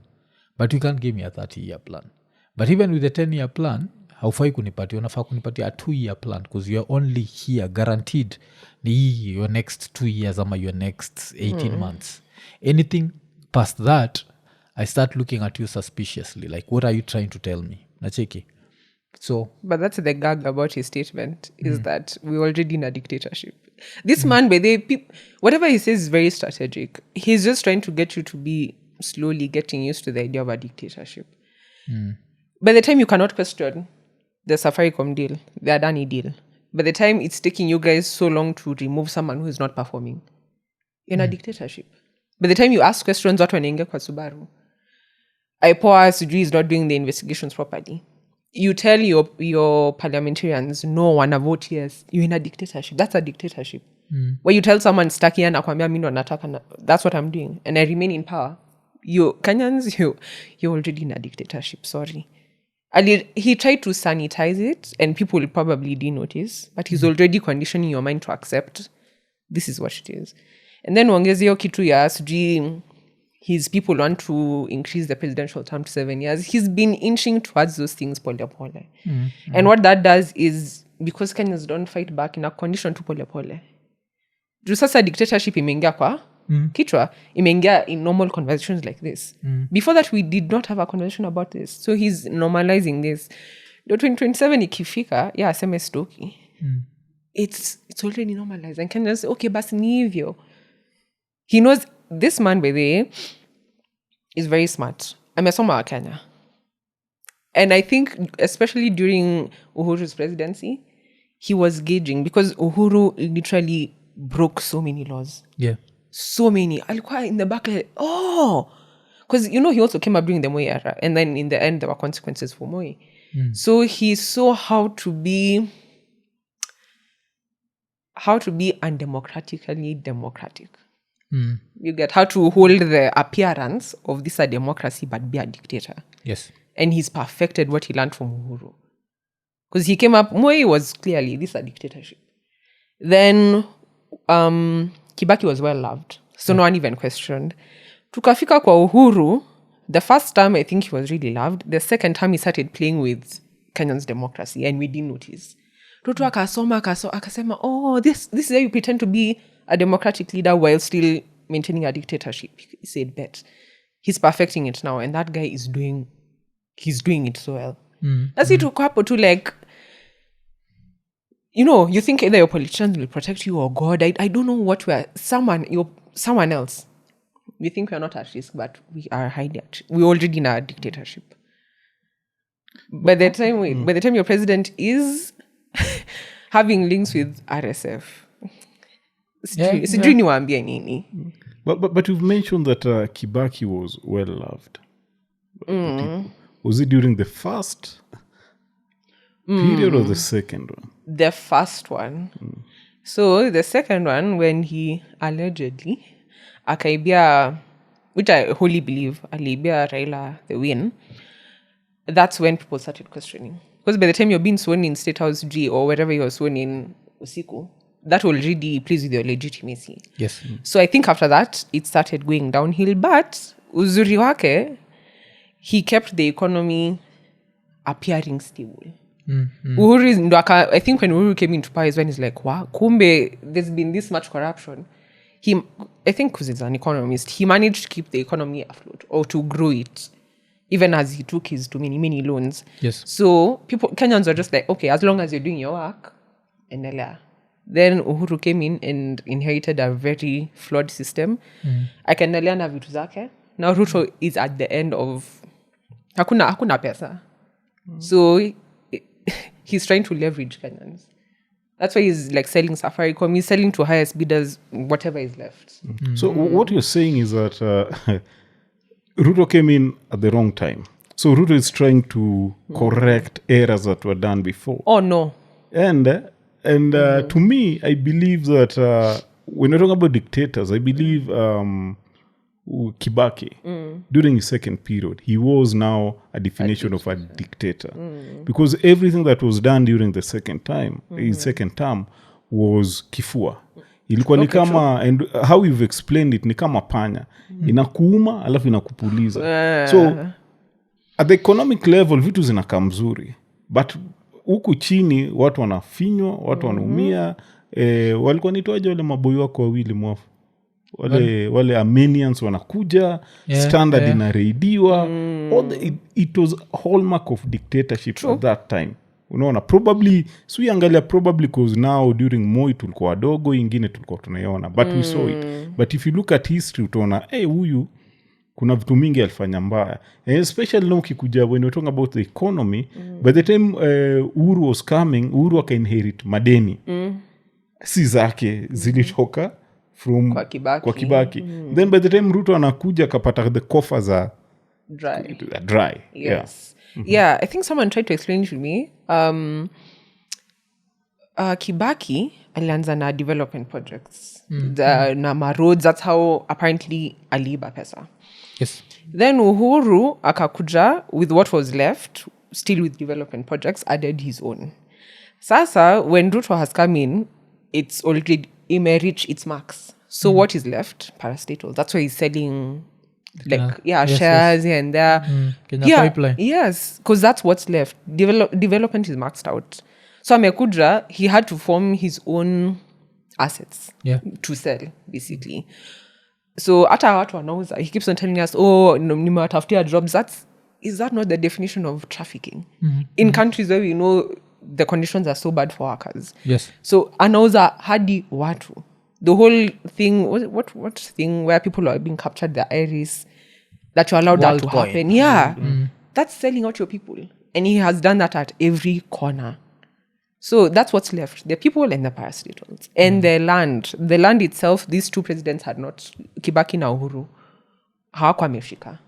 but you can't give me a 30-year plan. But even with the 10-year plan, haufai kunipatia, unafaa kunipatia a 2-year plan, because you're only here guaranteed ni your next 2 years ama your next 18 months. Anything past that, I start looking at you suspiciously. Like, what are you trying to tell me? Nacheki. So, but that's the gag about his statement, is that we're already in a dictatorship. This man, by the whatever he says is very strategic. He's just trying to get you to be slowly getting used to the idea of a dictatorship. By the time you cannot question the Safaricom deal, the Adani deal, by the time it's taking you guys so long to remove someone who is not performing, you're in a dictatorship. By the time you ask questions, what wanaingia kwa Subaru? IPOA Sujui is not doing the investigations properly. You tell your parliamentarians, no, wanna vote yes. You're in a dictatorship. That's a dictatorship. Where you tell someone, staki anakwambia mimi ndo nataka, that's what I'm doing. And I remain in power. You Kenyans, you're already in a dictatorship. Sorry. He tried to sanitize it, and people probably didn't notice, but he's already conditioning your mind to accept this is what it is. And then uongeze hiyo kitu ya sijui his people want to increase the presidential term to 7 years. He's been inching towards those things pole pole. And what that does is, because Kenyans don't fight back in a condition to pole pole. Juu sasa dictatorship imeingia kwa kichwa, imeingia in normal conversations like this. Before that, we did not have a conversation about this. So he's normalizing this. The 2027 ikifika, yeah, aseme stoki. It's already normalized. And Kenyans say, okay, basi ni hivyo. He knows this man, by the way, is very smart. Amesoma wa Kenya. And I think, especially during Uhuru's presidency, he was gauging, because Uhuru literally broke so many laws. Yeah. So many. Alikuwa in the back, like, because, he also came up during the Moi era. And then in the end, there were consequences for Moi. So he saw how to be undemocratically democratic. You get how to hold the appearance of this a democracy but be a dictator. Yes. And he's perfected what he learned from Uhuru. Because he came up, Moi was clearly this a dictatorship. Then Kibaki was well loved. So no one even questioned. Tukafika kwa Uhuru, the first time I think he was really loved. The second time he started playing with Kenyan's democracy and we didn't notice. Ruto akasema, this is how you pretend to be a democratic leader while still maintaining a dictatorship. He said, bet. He's perfecting it now, and that guy he's doing it so well. That's it. To like, you think either your politicians will protect you or God. I don't know what someone else. We think we're not at risk, but we are highly at risk. We're already in a dictatorship. By the time your president is having links with RSF, sijui niwaambie nini. But you've mentioned that Kibaki was well loved. Was it during the first period or the second one? The first one. So the second one, when he allegedly akaibia, which I wholly believe, aliibia Raila the win, that's when people started questioning. Because by the time you're being sworn in State House G or wherever you're sworn in Usiku, that already plays with your legitimacy. Yes. So I think after that, it started going downhill. But uzuri wake, he kept the economy appearing stable. Uhuru I think when Uhuru came into power is when he's like, wow, kumbe, there's been this much corruption. I think because he's an economist, he managed to keep the economy afloat or to grow it, even as he took his too many loans. Yes. So Kenyans were just like, okay, as long as you're doing your work, endelea. Then Uhuru came in and inherited a very flawed system. Akaendelea na vitu zake. Now Ruto is at the end of hakuna pesa. So he's trying to leverage Kenyans. That's why he's like selling Safaricom. He's selling to highest bidders whatever is left. So what you're saying is that Ruto came in at the wrong time. So Ruto is trying to correct errors that were done before. Oh no. And to me, I believe that when you're talking about dictators, I believe Kibaki, during his second period, he was now a definition of a dictator. Because everything that was done during the second time, his second term, was kifua. Ilikuwa ni kama, and how you've explained it, ni kama panya. Inakuuma, alafu inakupuliza. So, at the economic level, vitu zinakaa mzuri. But huku chini, watu wanafinywa, watu wanaumia. Walikuwa nitoaje wale maboyo wako wawili mwafu. Wale Armenians wanakuja, standard inareidiwa. It was a hallmark of dictatorship at that time. Unaona, probably, probably because now during Moi tulikuwa wadogo, ingine tulikuwa tunaiona. But we saw it. But if you look at history, utaona, huyu, kuna vitu mingi alifanya mbaya. And especially now ukikuja, when we're talking about the economy, by the time Uhuru was coming, Uhuru aka-inherit madeni. Si zake zilitoka from kwa Kibaki. Then by the time Ruto anakuja kapata the coffers are dry. Yes. Yeah, I think someone tried to explain to me. Kibaki alianza na development projects. Na ma roads, that's how apparently aliiba pesa. Yes. Then Uhuru akakuja with what was left, still with development projects, added his own. Sasa, when Ruto has come in, it's already, it may reach its max. So what is left? Parastatal. That's why he's selling like Yes, shares here and there. Kenya Pipeline. Yes, because that's what's left. Development is maxed out. So Amekudra, he had to form his own assets to sell, basically. So hata watu wanauza, he keeps on telling us, nimewatafutia jobs. Is that not the definition of trafficking? In countries where we know the conditions are so bad for workers. Yes. So anauza hadi watu. The whole thing, what thing where people are being captured, the iris, that you allowed that to happen. Yeah. That's selling out your people. And he has done that at every corner. So that's what's left. The people and the parasitals. And the land. The land itself, these two presidents had not, Kibaki na Uhuru, hawakuwa wameshika.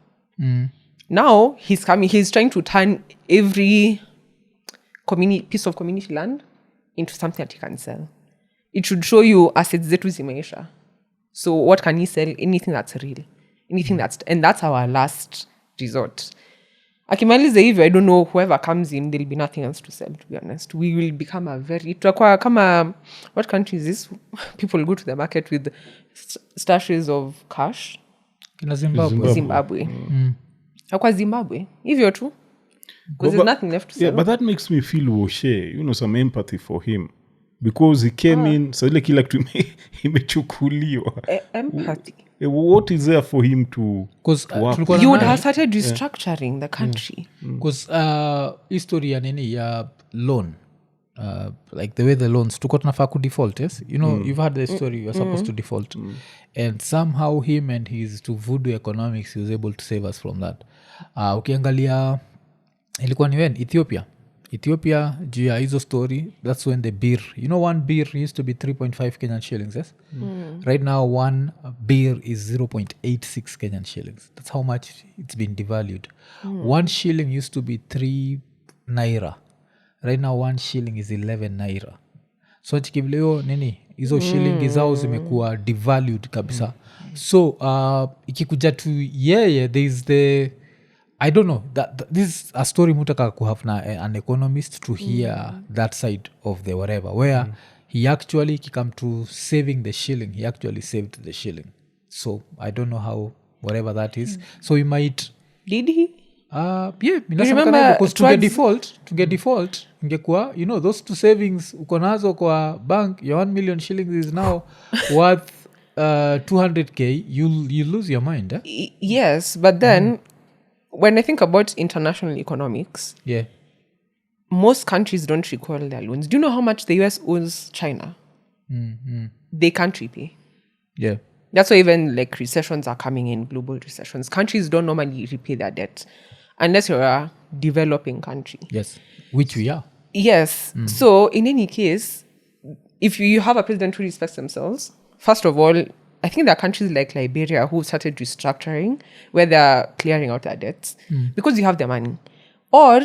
Now, he's trying to turn every piece of community land into something that he can sell. It should show you assets zetu zimeisha. So what can he sell? Anything that's real. And that's our last resort. Akimaliza hivyo, I don't know, whoever comes in, there'll be nothing else to sell, to be honest. We will become what country is this? People go to the market with stashes of cash. Kina Zimbabwe. Akwa Zimbabwe. Hivyo tu. Because there's nothing left to sell. Yeah, but that makes me feel Woshe, some empathy for him. Because he came in, so ile kila kitu imechukuliwa. Empathy. What is there for him to work? You would have started restructuring the country. Because history ya nini ya loan, like the way the loans tuko tunafaa ku default, yes? You've heard the story, you're supposed to default. And somehow him and his to voodoo economics, he was able to save us from that. Ukiangalia ilikuwa ni when Ethiopia juu ya hizo story, that's when the beer, one beer used to be 3.5 Kenyan shillings, yes? Right now one beer is 0.86 Kenyan shillings. That's how much it's been devalued. 1 shilling used to be 3 naira. Right now 1 shilling is 11 naira. So chikivleo nini hizo shilling zao zimekuwa devalued kabisa. So ikikuja tu there is the, I don't know, this is a story mutaka kuhave na an economist to hear that side of the whatever, where he actually come to saving the shilling, he actually saved the shilling. So I don't know how, whatever that is. So he might... Did he? Remember, because to get default ingekuwa, those two savings uko nazo kwa bank, your 1 million shillings is now worth 200k, you lose your mind. Yes, but then when I think about international economics, most countries don't recall their loans. Do you know how much the US owes China? They can't repay. Yeah. That's why even like recessions are coming in, global recessions. Countries don't normally repay their debt unless you're a developing country. Yes, which we are. Yes. So in any case, if you have a president who respects themselves, first of all, I think there are countries like Liberia who started restructuring where they're clearing out their debts because you have the money. Or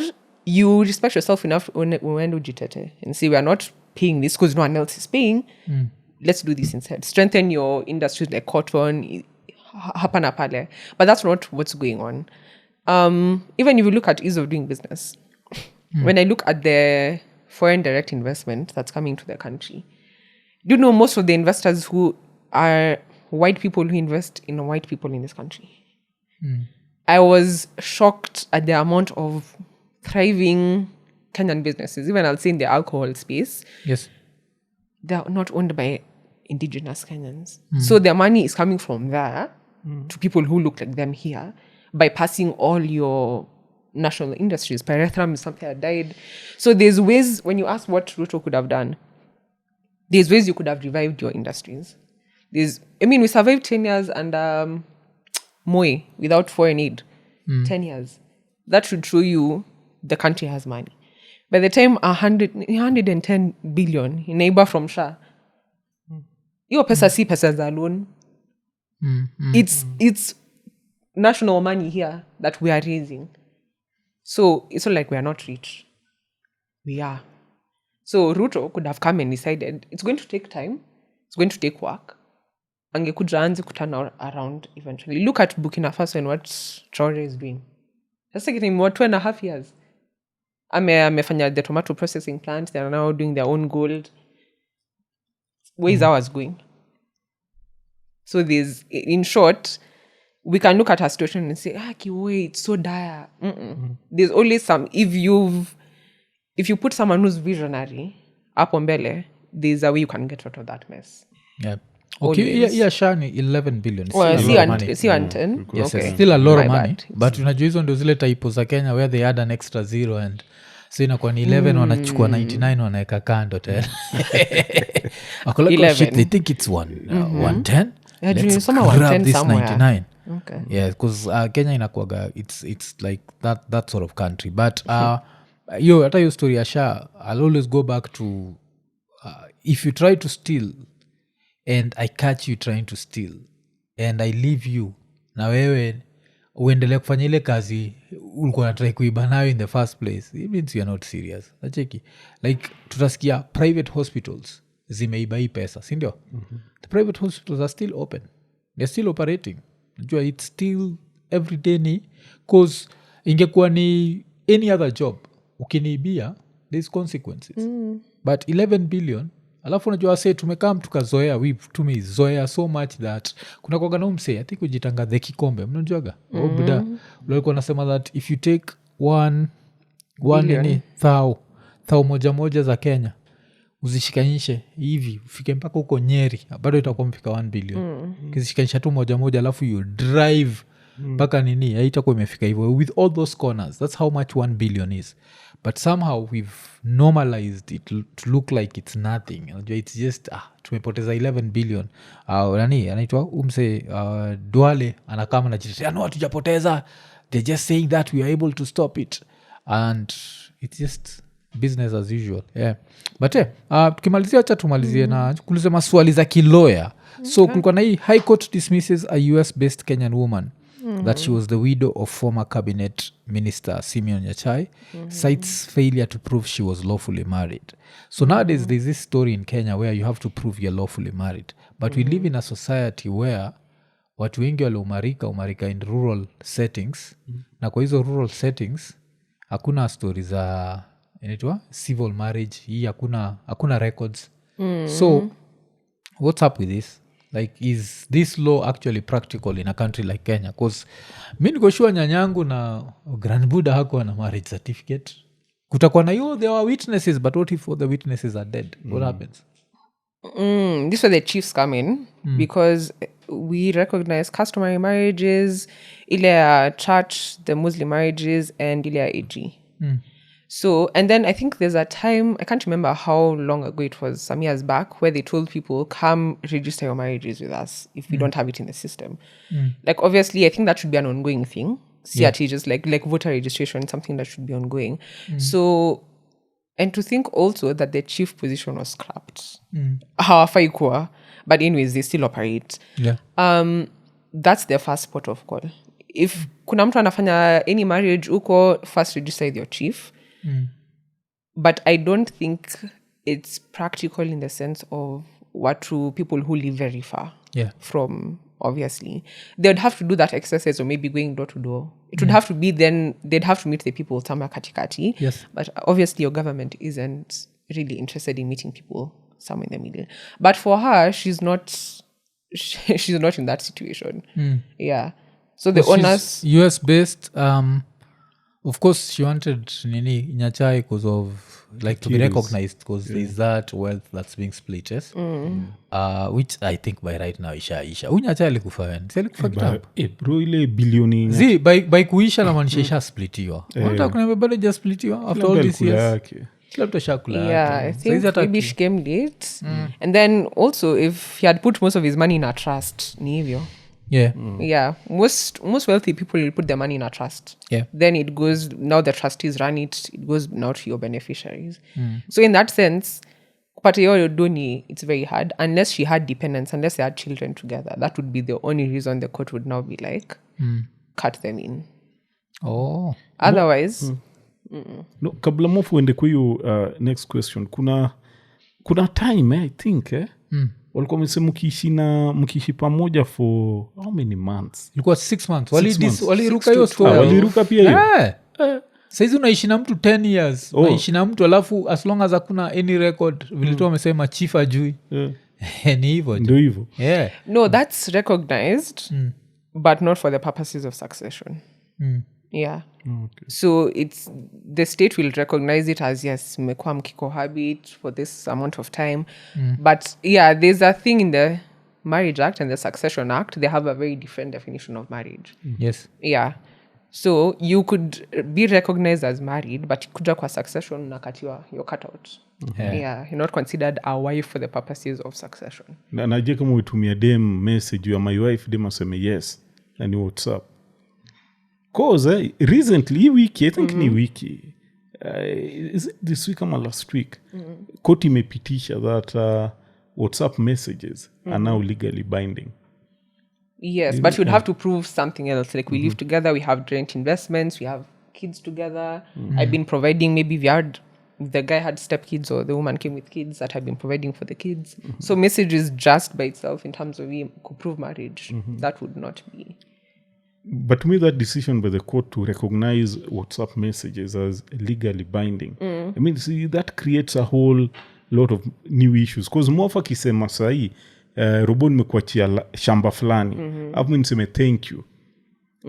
you respect yourself enough when ujitete and say, we are not paying this because no one else is paying. Let's do this instead. Strengthen your industries like cotton, hapana pale. But that's not what's going on. Even if you look at ease of doing business, when I look at the foreign direct investment that's coming to the country, do you know most of the investors who are white people who invest in white people in this country? I was shocked at the amount of thriving Kenyan businesses, even I'll say in the alcohol space. Yes. They're not owned by indigenous Kenyans. So their money is coming from there to people who look like them here, bypassing all your national industries. Pyrethrum is something that died. So there's ways, when you ask what Ruto could have done, there's ways you could have revived your industries. We survived 10 years under Moi without foreign aid. 10 years. That should show you the country has money. By the time 110 billion in neighbor from Shah, your pesa si pesa za loan. It's national money here that we are raising. So it's not like we are not rich. We are. So Ruto could have come and decided it's going to take time. It's going to take work. Angekuja anze kutana around eventually. Look at Burkina Faso and what Traore is doing. That's taking more 2.5 years. Amefanya the tomato processing plant. They are now doing their own gold. Where is ours going? So in short, we can look at our situation and say, wait, it's so dire. There's always some, if you put someone who's visionary up on mbele, there's a way you can get out of that mess. Yeah. Okay, yeah, Shani, 11 billion. It's Well, still a lot of money. see 10. Yes, Okay. it's still a lot of My money. bad. But unajua hizo ndio zile typo za Kenya where they add an extra zero and so inakuwa ni 11 wanachukua 99 wanaweka kando tena. Wako like, oh, shit, they think it's 110. Yeah, Let's nisoma grab 110 this somewhere. 99. Okay. Yeah, because Kenya inakuwaga it's like that sort of country. But hata hiyo story ya Sha, I'll always go back to if you try to steal and I catch you trying to steal and I leave you na wewe uendelee kufanya ile kazi ulikuwa natrai kuiba nayo in the first place, it means you're not serious. Nacheki like tutasikia private hospitals zimeiba hii pesa, sindio? The private hospitals are still open, they're still operating. Najua it's still every day ni cause ingekuwa ni any other job ukiniibia there's consequences. But 11 billion alafu unajua say tumekaa tukazoea, tumezoea so much that kuna kwa gana umse I think ujitanga the kikombe mnajuaga buda ulikuwa nasema that if you take one nini thou moja za Kenya uzishikanishe hivi ufike mpaka huko Nyeri bado itakuwa mfika 1 billion. Kizishikanisha tu moja alafu you drive mpaka nini haitakuwa imefika hivyo with all those corners. That's how much 1 billion is. But somehow we've normalized it to look like it's nothing. It's just tumepoteza 11 billion. Nani anaitwa umse Duale anakama na jitetea no hatujapoteza, they're just saying that we are able to stop it and it's just business as usual. Yeah. But tukimalizia acha tumalizie na kuulize maswali za kiloya. So kulikuwa na hii High Court dismisses a US based Kenyan woman that she was the widow of former cabinet minister Simeon Nyachai, cites failure to prove she was lawfully married. So nowadays there's this story in Kenya where you have to prove you're lawfully married. But we live in a society where watu wengi wale umarika in rural settings, na kwa hizo rural settings hakuna stories za inaitwa civil marriage, hii hakuna records. So what's up with this? Like, is this law actually practical in a country like Kenya? Because mi nikoshua nyanyangu na grandbuda hako na marriage certificate. Kutakuwa na there were witnesses, but what if all the witnesses are dead? What happens? This is where the chiefs come in, because we recognize customary marriages, ile church, the Muslim marriages, and ile AG. So, and then I think there's a time, I can't remember how long ago it was, some years back, where they told people, come register your marriages with us if we don't have it in the system. Like, obviously, I think that should be an ongoing thing. CRT, just like voter registration, something that should be ongoing. So, and to think also that the chief position was scrapped. Hawafaikuwa, but anyways, they still operate. Yeah. That's their first port of call. If kuna mtu anafanya any marriage uko, first register with your chief. But I don't think it's practical in the sense of people who live very far from, obviously. They'd have to do that exercise or maybe going door to door. It would have to be then, they'd have to meet the people somewhere katikati. Yes. But obviously your government isn't really interested in meeting people somewhere in the middle. But for her, she's not in that situation. Yeah. So the owners... US based, of course she wanted Nini Nyachai because of like to be recognized because there's that wealth that's being split, yes? Which I think by right now isha Nyachai alikufa when? Si alikufa kitabu? Bro ile bilioni Zi by kuisha na manisha isha splitiwa. Wanta kuna bado ja splitiwa after all these years. Kila mtu shakula. Yeah, I think maybe she came late. And then also if he had put most of his money in a trust, ni hivyo. Yeah. Yeah. Most wealthy people will put their money in a trust. Yeah. Then it goes, now the trustees run it goes now to your beneficiaries. So in that sense, kupata hiyo doni, it's very hard. Unless she had dependents, unless they had children together. That would be the only reason the court would now be like, cut them in. Oh. Otherwise... No, kabla mofu uende kwa hiyo next question. Kuna time, I think, walikuwa wamesema mkiishi pamoja for how many months? Ilikuwa 6 months. Waliruka hiyo story. Waliruka pia hiyo. Saizi unaishi na mtu 10 years. Unaishi na mtu alafu as long as hakuna any record vile tu wamesema chief ajui. Ni hivyo. Ndio hivyo. Yeah. No, that's recognized. but not for the purposes of succession. Yeah. So it's the state will recognize it as, yes, mmekuwa mkikohabit for this amount of time. But yeah, there's a thing in the Marriage Act and the Succession Act. They have a very different definition of marriage. Yes. Yeah. So you could be recognized as married, but kuja kwa succession nakatiwa, you're cut out. Yeah, you're not considered a wife for the purposes of succession. Na naje kama uitumia dem message, you are my wife, dem aseme yes, na ni WhatsApp. Cause recently wiki, I think ni wiki, is it this week or last week, koti imepitisha that WhatsApp messages are now legally binding. Yes, but you'd have to prove something else. Like we live together, we have joint investments, we have kids together. I've been providing, maybe the guy had stepkids or the woman came with kids that I've been providing for the kids. So messages just by itself in terms of could prove marriage, that would not be. But to me, that decision by the court to recognize WhatsApp messages as legally binding, I mean, see, that creates a whole lot of new issues. Because mwafa kisema sahi, Rowbow nimekuachia shamba fulani, hapo niseme thank you.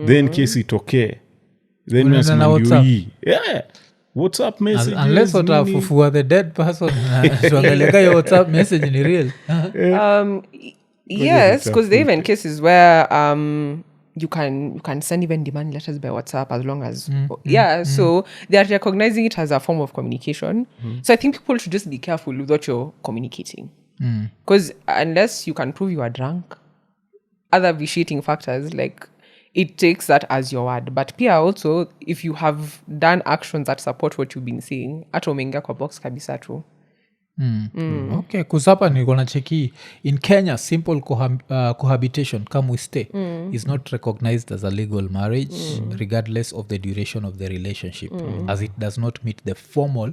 Then kesi itokee. Then nasema ndio hii. Yeah. WhatsApp messages. Unless watafufua the dead person. Tuangalia your WhatsApp message ni real. Yes, because there are even cases where you can send even demand letters by WhatsApp as long as so they are recognizing it as a form of communication. So I think people should just be careful with what you're communicating, because unless you can prove you are drunk, other vitiating factors, like it takes that as your word. But pia also, if you have done actions that support what you've been saying, hata umeingia kwa box kabisa tu. Okay, kuzapa niko na cheki in Kenya, simple cohabitation come we stay is not recognized as a legal marriage regardless of the duration of the relationship, as it does not meet the formal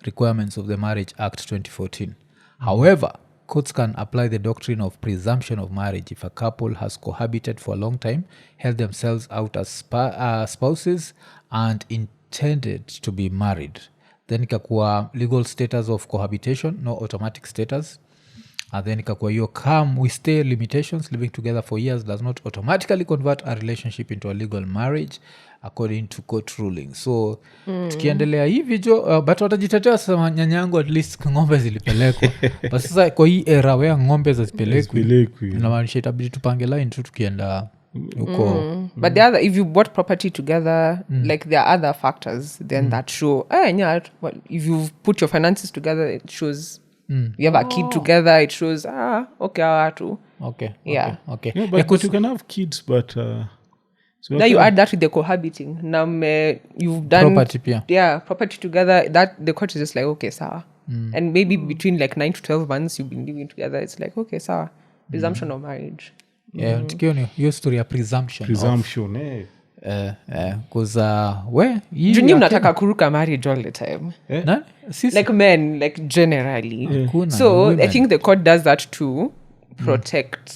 requirements of the Marriage Act 2014. However, courts can apply the doctrine of presumption of marriage if a couple has cohabited for a long time, held themselves out as spouses and intended to be married. Then ikakuwa legal status of cohabitation, no automatic status. And then ikakuwa hiyo come we stay limitations, living together for years does not automatically convert a relationship into a legal marriage according to court ruling. So tukiendelea hivi jo, but watajitetea sema nyanyangu at least ng'ombe zilipelekwa. But sasa kwa hii era where ng'ombe zilipelekwi, inamaanisha itabidi tupange line tu tukienda huko. But the other, if you bought property together, like there are other factors then that show, if you've put your finances together, it shows you have a kid together, it shows, okay, too. Okay. Yeah. Okay. Yeah, but you can have kids, but so now you add that with the cohabiting. Now you've done property pia. Yeah, property together. That the court is just like, okay, sawa. And maybe between like 9 to 12 months you've been living together, it's like, okay, sawa. Presumption of marriage. Yeah, tukioni hiyo story ya presumption because juni mnataka kuruka marriage all the time. Like men, like generally. So women. I think the court does that to protect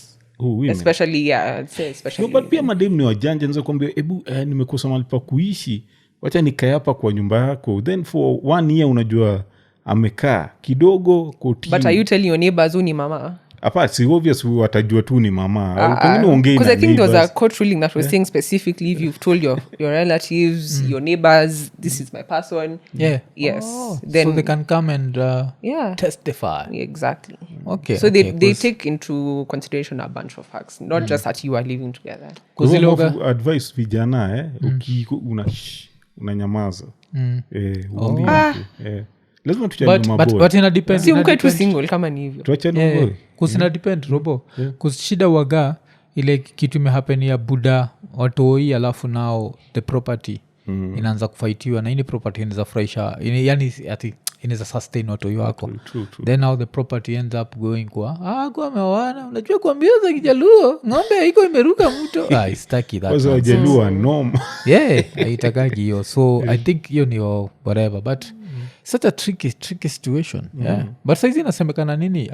especially I'd say especially but pia madem ni wajanja, nza kuambia ebu nimekosa mahali pa kuishi, wacha nikae hapa kwa nyumba yako, then for 1 year unajua amekaa kidogo koti. But are you telling your neighbors ni mama? Apa, si obvious watajua tu ni mama. Pengine ongei na because I think there was a court ruling that was saying specifically if you've told your relatives, your neighbors, this is my person. Yeah. Yes. Then, so they can come and testify. Exactly. Okay. So they take into consideration a bunch of facts, not just that you are living together. Advice vijana unanyamaza. Lazima tuchane maboy. But ina depend. Si mko tu single kama ni hivyo. Tuachane maboy. Kusina depend Rowbow. Kushida waga ile kitu imehappen ya buda watoi alafu now the property inaanza kufightiwa na ini property inaweza furahisha. Yani ati inaweza sustain watoi wako. True. Then now the property ends up going kwa kwa mewana. Unajua kwa mbio za Kijaluo ng'ombe iko imeruka mto. Istaki that. Kwa Kijaluo norm. Yeah, haitakagi hiyo. So I think hiyo ni whatever but such a tricky situation. Yeah. But saizi inasemekana nini?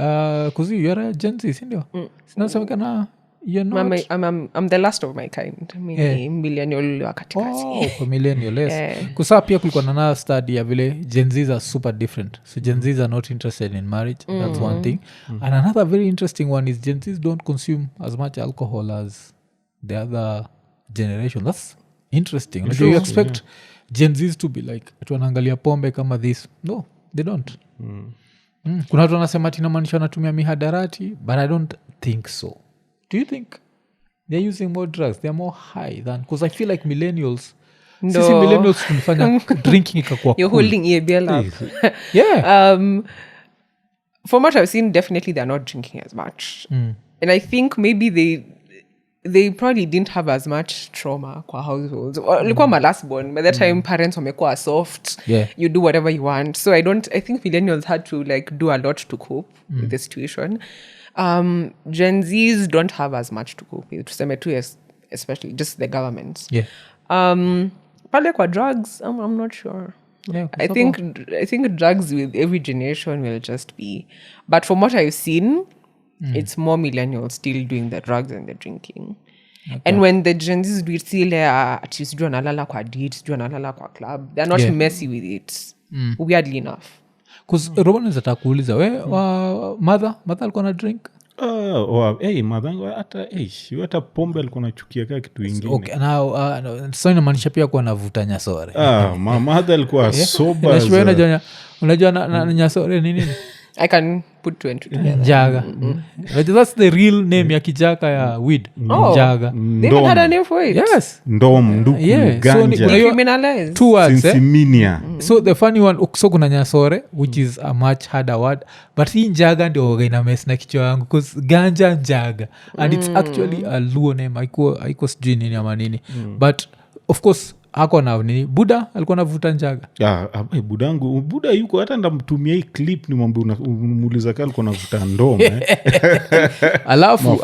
Kuzi you are a Gen Z, sindio? Sinasemekana you're not. I'm the last of my kind. Millennial wa katikati. Kwa millennial, yes. Kusaa pia kulikuwa na another study ya vile Gen Zs are super different. So Gen Zs are not interested in marriage. That's one thing. And another very interesting one is Gen Zs don't consume as much alcohol as the other generation. That's interesting. Like, you expect Gen Zs to be like tuanaangalia pombe kama this. No, they don't. Kuna watu wanasema tinamaanisha wanatumia mihadarati, but I don't think so. Do you think they're using more drugs? They're more high than, because I feel like millennials, sisi millennials tunafanya drinking ikakuwa You're holding EABL up. Yeah. From what I've seen, definitely they're not drinking as much. And I think maybe they probably didn't have as much trauma kwa households. Ilikuwa my last born. By that time, parents wamekuwa soft. Yeah. You do whatever you want. So I think millennials had to like do a lot to cope with the situation. Gen Zs don't have as much to cope with. Tuseme tu, especially just the government. Yeah. Pale kwa drugs, I'm not sure. Yeah, I think drugs with every generation will just be, but from what I've seen, it's more millennials still doing the drugs and the drinking. Okay. And when the Gen Zs do it, still sijui analala kwa date, sijui analala kwa club, they're not messy with it. Weirdly enough. Because Robin is atakuuliza mother alikuwa na drink. Madhangu hata pombe alikuwa nachukia kaa kitu ingine. Okay, now so inamaanisha pia kuwa navuta nyasore. Madha alikuwa sober. Unajua na nyasore nini? I can put two and two together. Jaga. That's the real name ya kijaka ya weed. Jaga. They even had a name for it. Yes. Ndom, nduku, ganja. Decriminalized. Two words. Sinsiminia. So the funny one, so kuna nyasore, which is a much harder word, but hii njaga ndio oga ina mess na kichwa yangu, because ganja njaga. And it's actually a Luo name. Haiko sijui nini ama nini. But of course, hako na nini, Buddha alikuwa navuta njaga. Buddha yuko, hata ndamtumia hii clip ni mambo umuuliza kaa alikuwa navuta ndom. Alafu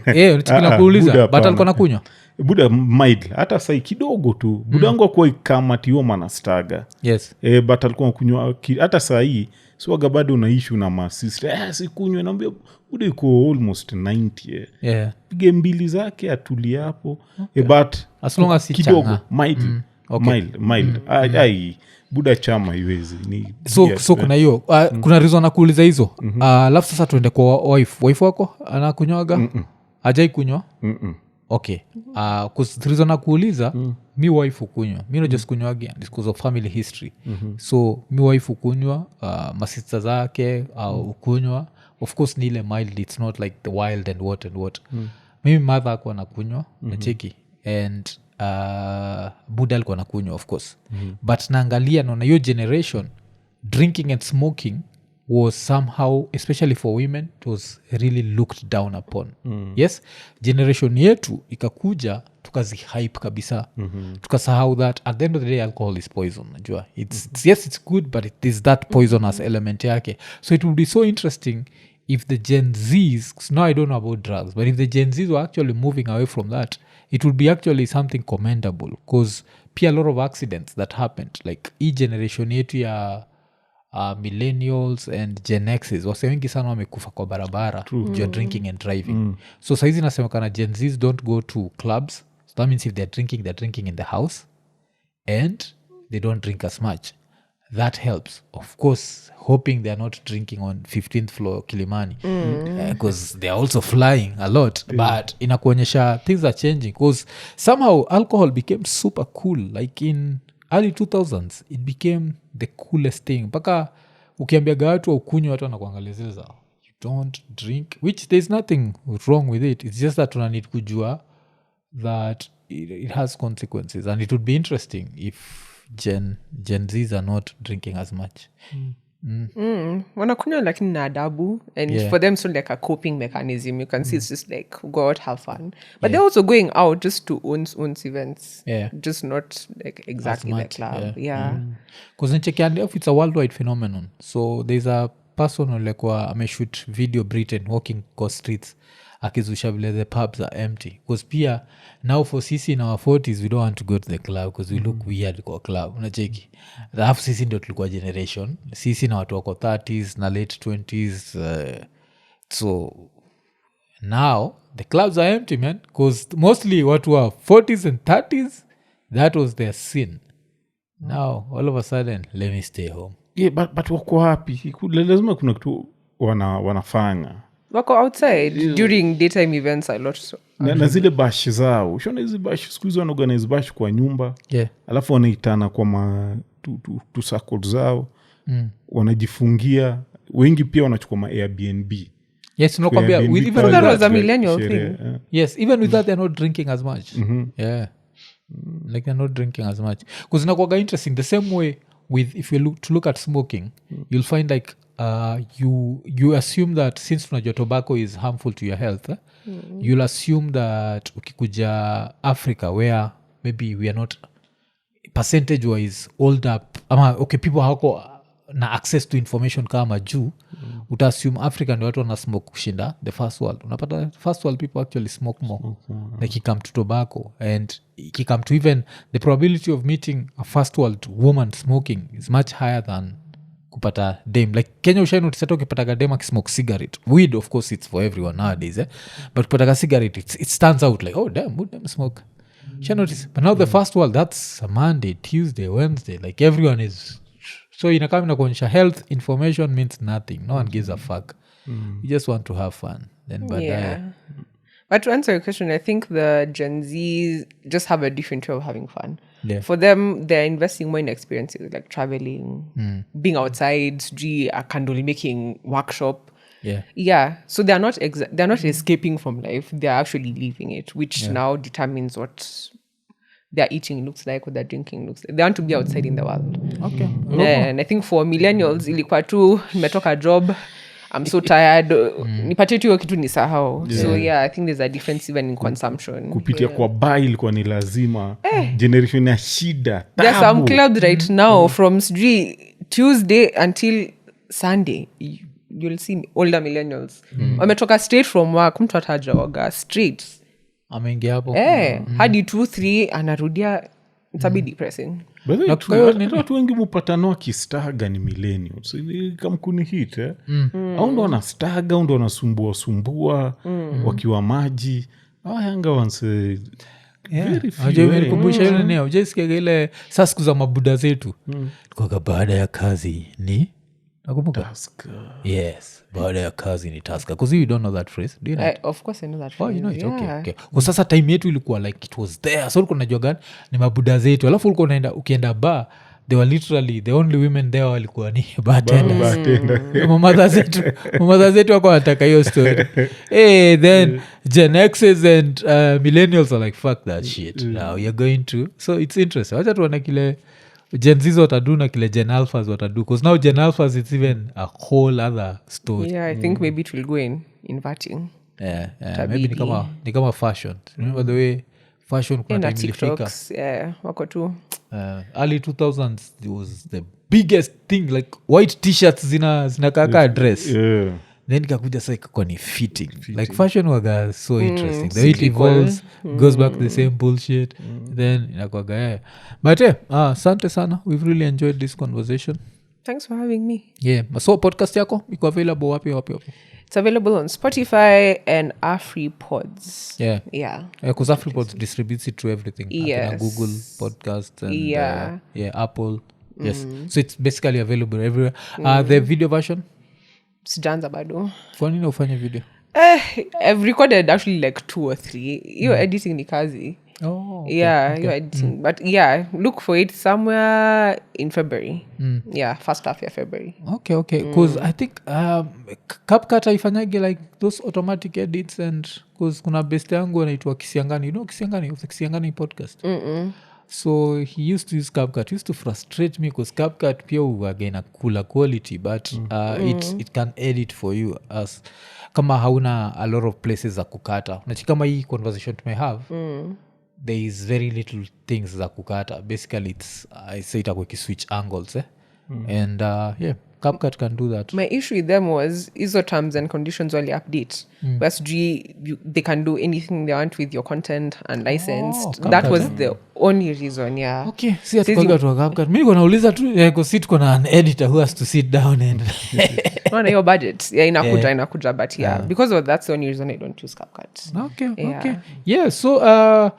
nitikina kuuliza, but alikuwa nakunywa. Buddha mild, hata sai kidogo tu. Buddha wangu akuwa ikamatioma na staga. Yes. But alikuwa kunywa, hata sai swaga bado una issue na masista. Sikunywe, naambia Buddha yuko almost 90. Yeah. Pige mbili zake atulia hapo. But as long as kidogo mild. Okay. Mild. Buddha chama iwezi ni so kuna hiyo kuna reason nakuuliza hizo. Alafu sasa tuende kwa wife wako anakunywaga? Hajai kunywa? Okay. Cause reason nakuuliza, mi wife ukunywa. Mi no just kunywa again because of family history. So mi wife ukunywa, masista zake ukunywa. Of course ni ile mild, it's not like the wild and what. Mimi mother akuwa nakunywa na cheki, and Buddha alikuwa nakunywa of course. But naangalia naona your generation drinking and smoking was somehow, especially for women, it was really looked down upon. Yes, generation yetu ikakuja tukazihype kabisa. Tukasahau that at the end of the day alcohol is poison. Najua it's good, but it is that poisonous element yake. So it would be so interesting if the Gen Zs, now I don't know about drugs, but if the Gen Zs were actually moving away from that, it would be actually something commendable, because pia a lot of accidents that happened, like hii generation yetu ya millennials and Gen Xs wase wengi sana wamekufa kwa barabara juu drinking and driving. So saizi nasemekana Gen Zs don't go to clubs, so that means if they're drinking in the house and they don't drink as much. That helps, of course, hoping they're not drinking on 15th floor Kilimani, because they're also flying a lot. But inakuonyesha things are changing, because somehow alcohol became super cool. Like in early 2000s, it became the coolest thing. Mpaka ukiambiaga watu wa ukunywa, watu wanakuangalizia, you don't drink, which there's nothing wrong with it. It's just that unanid kujua that it has consequences. And it would be interesting if Gen Zs are not drinking as much. Wanakunywa lakini na adabu, and for them so like a coping mechanism. You can see it's just like go out, have fun, but they're also going out just to own events, just not like exactly the club. Because in Czechia it's a worldwide phenomenon. So there's a person olekwa ameshoot video Britain walking across streets akizusha vile the pubs are empty, because pia now for sisi in our 40s we don't want to go to the club because we look weird kwa club, unacheki. Alafu sisi ndio tulikuwa generation, sisi na watu wako 30s na late 20s, so now the clubs are empty, man, because mostly watu wa 40s and 30s, that was their sin. Now all of a sudden let me stay home. But wako happy, lazima kuna kitu wanafanya. Wako outside during daytime events a lot. na zile bash zao ushona hizi bash siku hizi wanaorganize bash kwa nyumba alafu wanaitana kwa tu circle zao wanajifungia wengi pia wanachukua ma Airbnb. Yes, nakwambia even that was a millennial thing. Yes, even with that they're not drinking as much. Yeah. Like they're not drinking as much. Because inakuwaga interesting the same way with if you look at smoking, you'll find like you assume that since tunajua tobacco is harmful to your health, you'll assume that ukikuja Africa where maybe we are not percentage wise old up ama okay people hawako na access to information kama juu utassume Africa ndio watu wana smoke kushinda the first world. Unapata first world people actually smoke more like it come to tobacco and it come to even the probability of meeting a first world woman smoking is much higher than kupata dem. Like Kenya ushainotisata ukipataga dem akismoke cigarette. Weed of course it's for everyone nowadays but kupataga cigarette it stands out like oh damn would them smoke. Notice. But now the first world that's a Monday, Tuesday, Wednesday like everyone is so inakam na kuonyesha health information means nothing. No one gives a fuck. You just want to have fun then But to answer your question, I think the Gen Zs just have a different way of having fun. For them, they're investing more in experiences like traveling, being outside, a candle making workshop. So they're not escaping from life. They're actually living it, which now determines what their eating looks like, what their drinking looks like. They want to be outside in the world. Okay. And I think for millennials, ilikuwa tu nimetoka job, I'm so tired, nipatie tu hiyo kitu nisahau. So I think there's a difference even in consumption. Kupitia kwa bar ilikuwa ni lazima. Generation ya shida. There's some clubs right now from Tuesday until Sunday. You'll see older millennials. Wametoka straight from work, mtu atajawaga straight. Ameingia hapo. Hadi 2-3 anarudia. It's a bit depressing. Watu wengi mupatano wakistaga ni millennials. Kamkuni hit au ndo wanastaga, ndo wanasumbua wakiwa maji. Yanga wanse very few. Nikumbusha yule neo. Ujesikiaga ile saa siku za mabuda zetu. Kwa baada ya kazi ni nakumbuka task. Yes, baada ya kazi ni task. Because you don't know that phrase, do you know? Of course I know that phrase. You know it. Okay. Kwa sasa time yetu ilikuwa like it was there. So ulikuwa unajua gani ni mabuda zetu. Alafu ulikuwa ukienda bar, they were literally the only women there walikuwa ni bartenders. Mama zetu wako wanataka hiyo story. Then Gen X's and millennials are like fuck that shit. Now you're going to. So it's interesting. Wacha tuone kile Gen Z's watadu na kile Gen Alphas watadu. Because now Gen Alphas it's even a whole other story. Yeah, I think maybe it will go in inverting. Maybe ni kama fashion. Remember the way fashion kuna time ilifika. Wako tu. Early 2000s it was the biggest thing like white t-shirts zinakaka dress. Then kakuja sasa ikakuwa ni fitting. Like fashion waga so interesting. The way it evolves, goes back to the same bullshit. Then inakuwaga But asante sana. We've really enjoyed this conversation. Thanks for having me. So podcast yako iko available wapi? It's available on Spotify and AfriPods. Because AfriPods distributes it to everything. Yes. Google Podcasts and Apple. Yes. So it's basically available everywhere. The video version? Sijaanza bado. Kwa nini ufanye video? I've recorded actually like 2 or 3. You're editing ni kazi. You're editing. But look for it somewhere in February. First half of February. Okay. Because I think CapCut haifanyagi like those automatic edits and because kuna best yangu anaitwa Kisiangani. You know Kisiangani? Of the Kisiangani podcast. So he used to use CapCut. He used to frustrate me because CapCut pia again a cooler quality, but it can edit for you as kama hauna a lot of places za kukata. Unachi kama hii conversation may have, there is very little things za kukata. Basically it's I say it switch angles and CapCut can do that. My issue with them was ISO terms and conditions only update. But they can do anything they want with your content unlicensed. That was the only reason, Okay, see at CapCut. Mimi niko nauliza tu kusit kuna an editor who has to sit down and on your budget. Inakuja but because of that's the only reason I don't use CapCut. Okay. So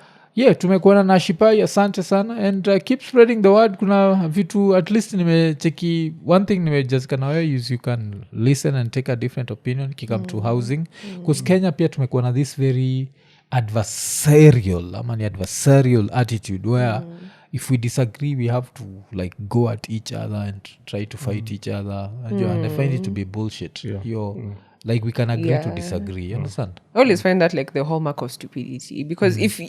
tumekuwa na Nashipai, asante sana and keep spreading the word. Kuna vitu at least nimecheki one thing nimejazika na wewe is you can listen and take a different opinion kikam to housing because Kenya pia tumekuwa na this very adversarial ama ni adversarial attitude where if we disagree we have to like go at each other and try to fight each other and I find it to be bullshit. Like we can agree to disagree, you understand? I always find that like the hallmark of stupidity because if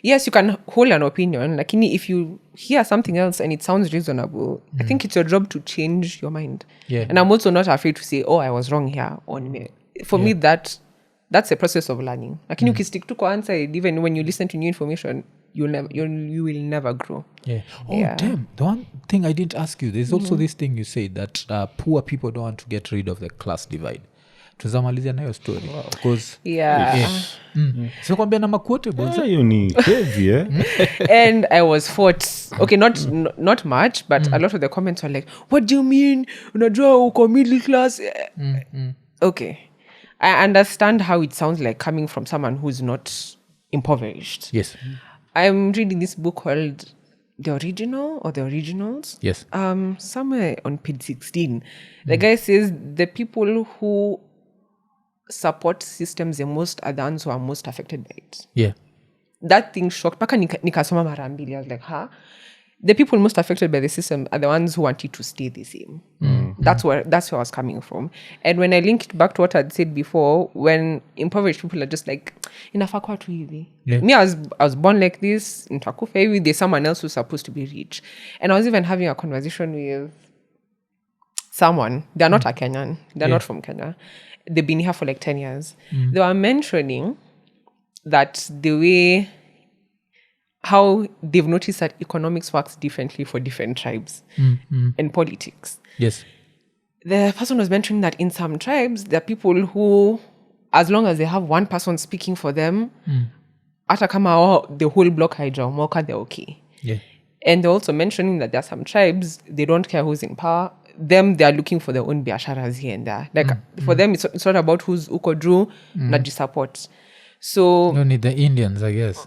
yes you can hold an opinion like if you hear something else and it sounds reasonable I think it's your job to change your mind. And I'm also not afraid to say I was wrong here for me that's a process of learning like you stick to answer even when you listen to new information you will never grow. Damn, the one thing I didn't ask you, there's also this thing you said that poor people don't want to get rid of the class divide. Tuzamalizia nayo story because sinakwambia na maquotables hiyo ni heavy and I was fought not much but a lot of the comments were like what do you mean unajua uko middle class okay I understand how it sounds like coming from someone who's not impoverished. Yes. I'm reading this book called The Original or The Originals. Yes. Somewhere on page 16 the guy says the people who support systems the most are the ones who are most affected by it. That thing shocked paka nikasoma mara mbili. I was like the people most affected by the system are the ones who want it to stay the same. That's where I was coming from. And when I linked it back to what I'd said before, when impoverished people are just like inafaa kuwa tu hivi. Me I was born like this, nitakufa hivi, there's someone else who's supposed to be rich. And I was even having a conversation with someone. They're not a Kenyan. They're not from Kenya. They've been here for like 10 years. They were mentioning that the way how they've noticed that economics works differently for different tribes and politics. Yes. The person was mentioning that in some tribes, there are people who, as long as they have one person speaking for them, hata kama the whole block haijaomoka, they're okay. And they're also mentioning that there are some tribes, they don't care who's in power. They are looking for their own biasharas here and there. Like for them, it's not about who's uko juu na support. So no need the Indians, I guess.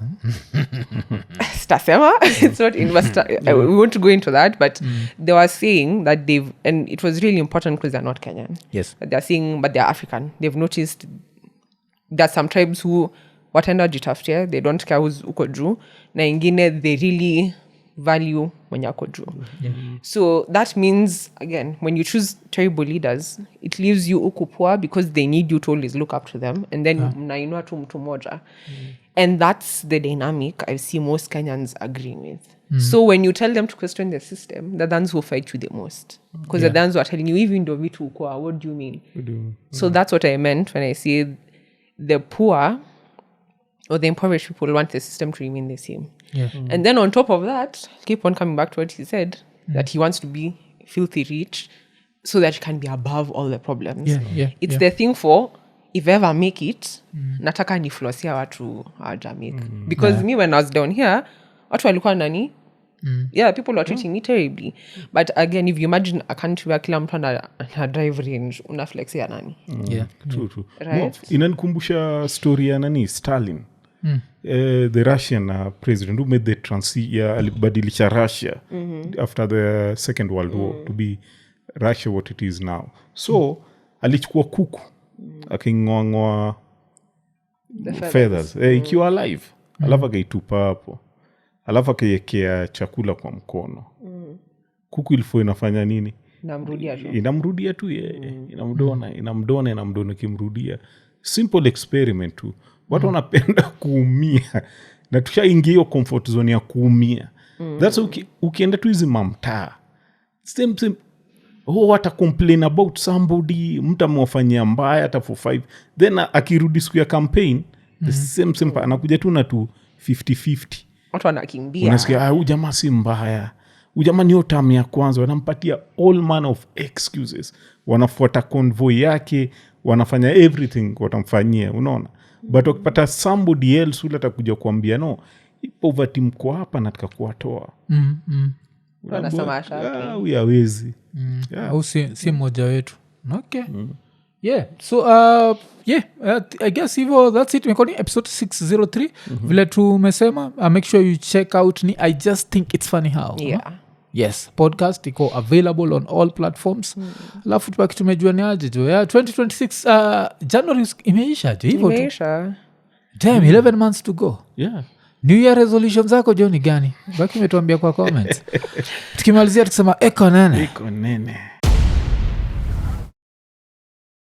Stasema, it's not we want to go into that, but they were saying that and it was really important because they're not Kenyan. Yes. But they're saying, but they're African. They've noticed there are some tribes who wataenda jitafutia, they don't care who's uko juu, na ingine they really value when you're juu. So that means, again, when you choose terrible leaders, it leaves you uko poor because they need you to always look up to them, and then mnainua tu mtu moja. And that's the dynamic I see most Kenyans agreeing with. So when you tell them to question the system, they're the ones who fight you the most. Because they're the ones who are telling you, even though vitu ukoa, what do you mean? So that's what I meant when I say the poor or the impoverished people want the system to remain the same. And then on top of that, keep on coming back to what he said, that he wants to be filthy rich so that he can be above all the problems. It's the thing for, if I ever make it, nataka ni flosia watu hawajamake. Because me, when I was down here, watu walikuwa nani? People were treating me terribly. But again, if you imagine a country where kila mtu ana drive range, unaflexia nani? True. Right? Inanikumbusha story ya nani? Stalin. The Russian president who made the alibadilisha Russia after the Second World War to be Russia what it is now. So alichukua kuku aking'oa feathers ikiwa alive, alafu akaitupa hapo, alafu akaiwekea chakula kwa mkono. Kuku ilikuwa inafanya nini? Inamrudia tu yeye. Inamdona kimrudia. Simple experiment tu. Watu wanapenda kuumia na tushaingia hiyo comfort zone ya kuumia. That's ukienda tu hizi mamtaa same wata complain about somebody, mtu amewafanyia mbaya hata for 5, then akirudi siku ya campaign the same anakuja tu na tu 50-50. Watu wanakimbia, unasikia huyu jamaa si mbaya, huyu jamaa ni tamu ya kwanza, wanampatia all manner of excuses, wanafuata convoy yake, wanafanya everything watamfanyia, unaona. But ukipata somebody else ule atakuja kuambia no, poverty mko hapa nataka kuwatoa. Wanasamasha huyu hawezi. Au si mmoja wetu. Okay. So I guess hivyo that's it. Mekoni episode 603 vile tumesema, make sure you check out ni I just think it's funny how. Yes, podcast iko available on all platforms. Alafu tupaki tumejua ni aje jo 2026 January imeisha je hivyo tu. Damn, 11 months to go. Yeah. New year resolution zako jo ni gani? Baki umetuambia kwa comments. Tukimalizia tukisema eko nene.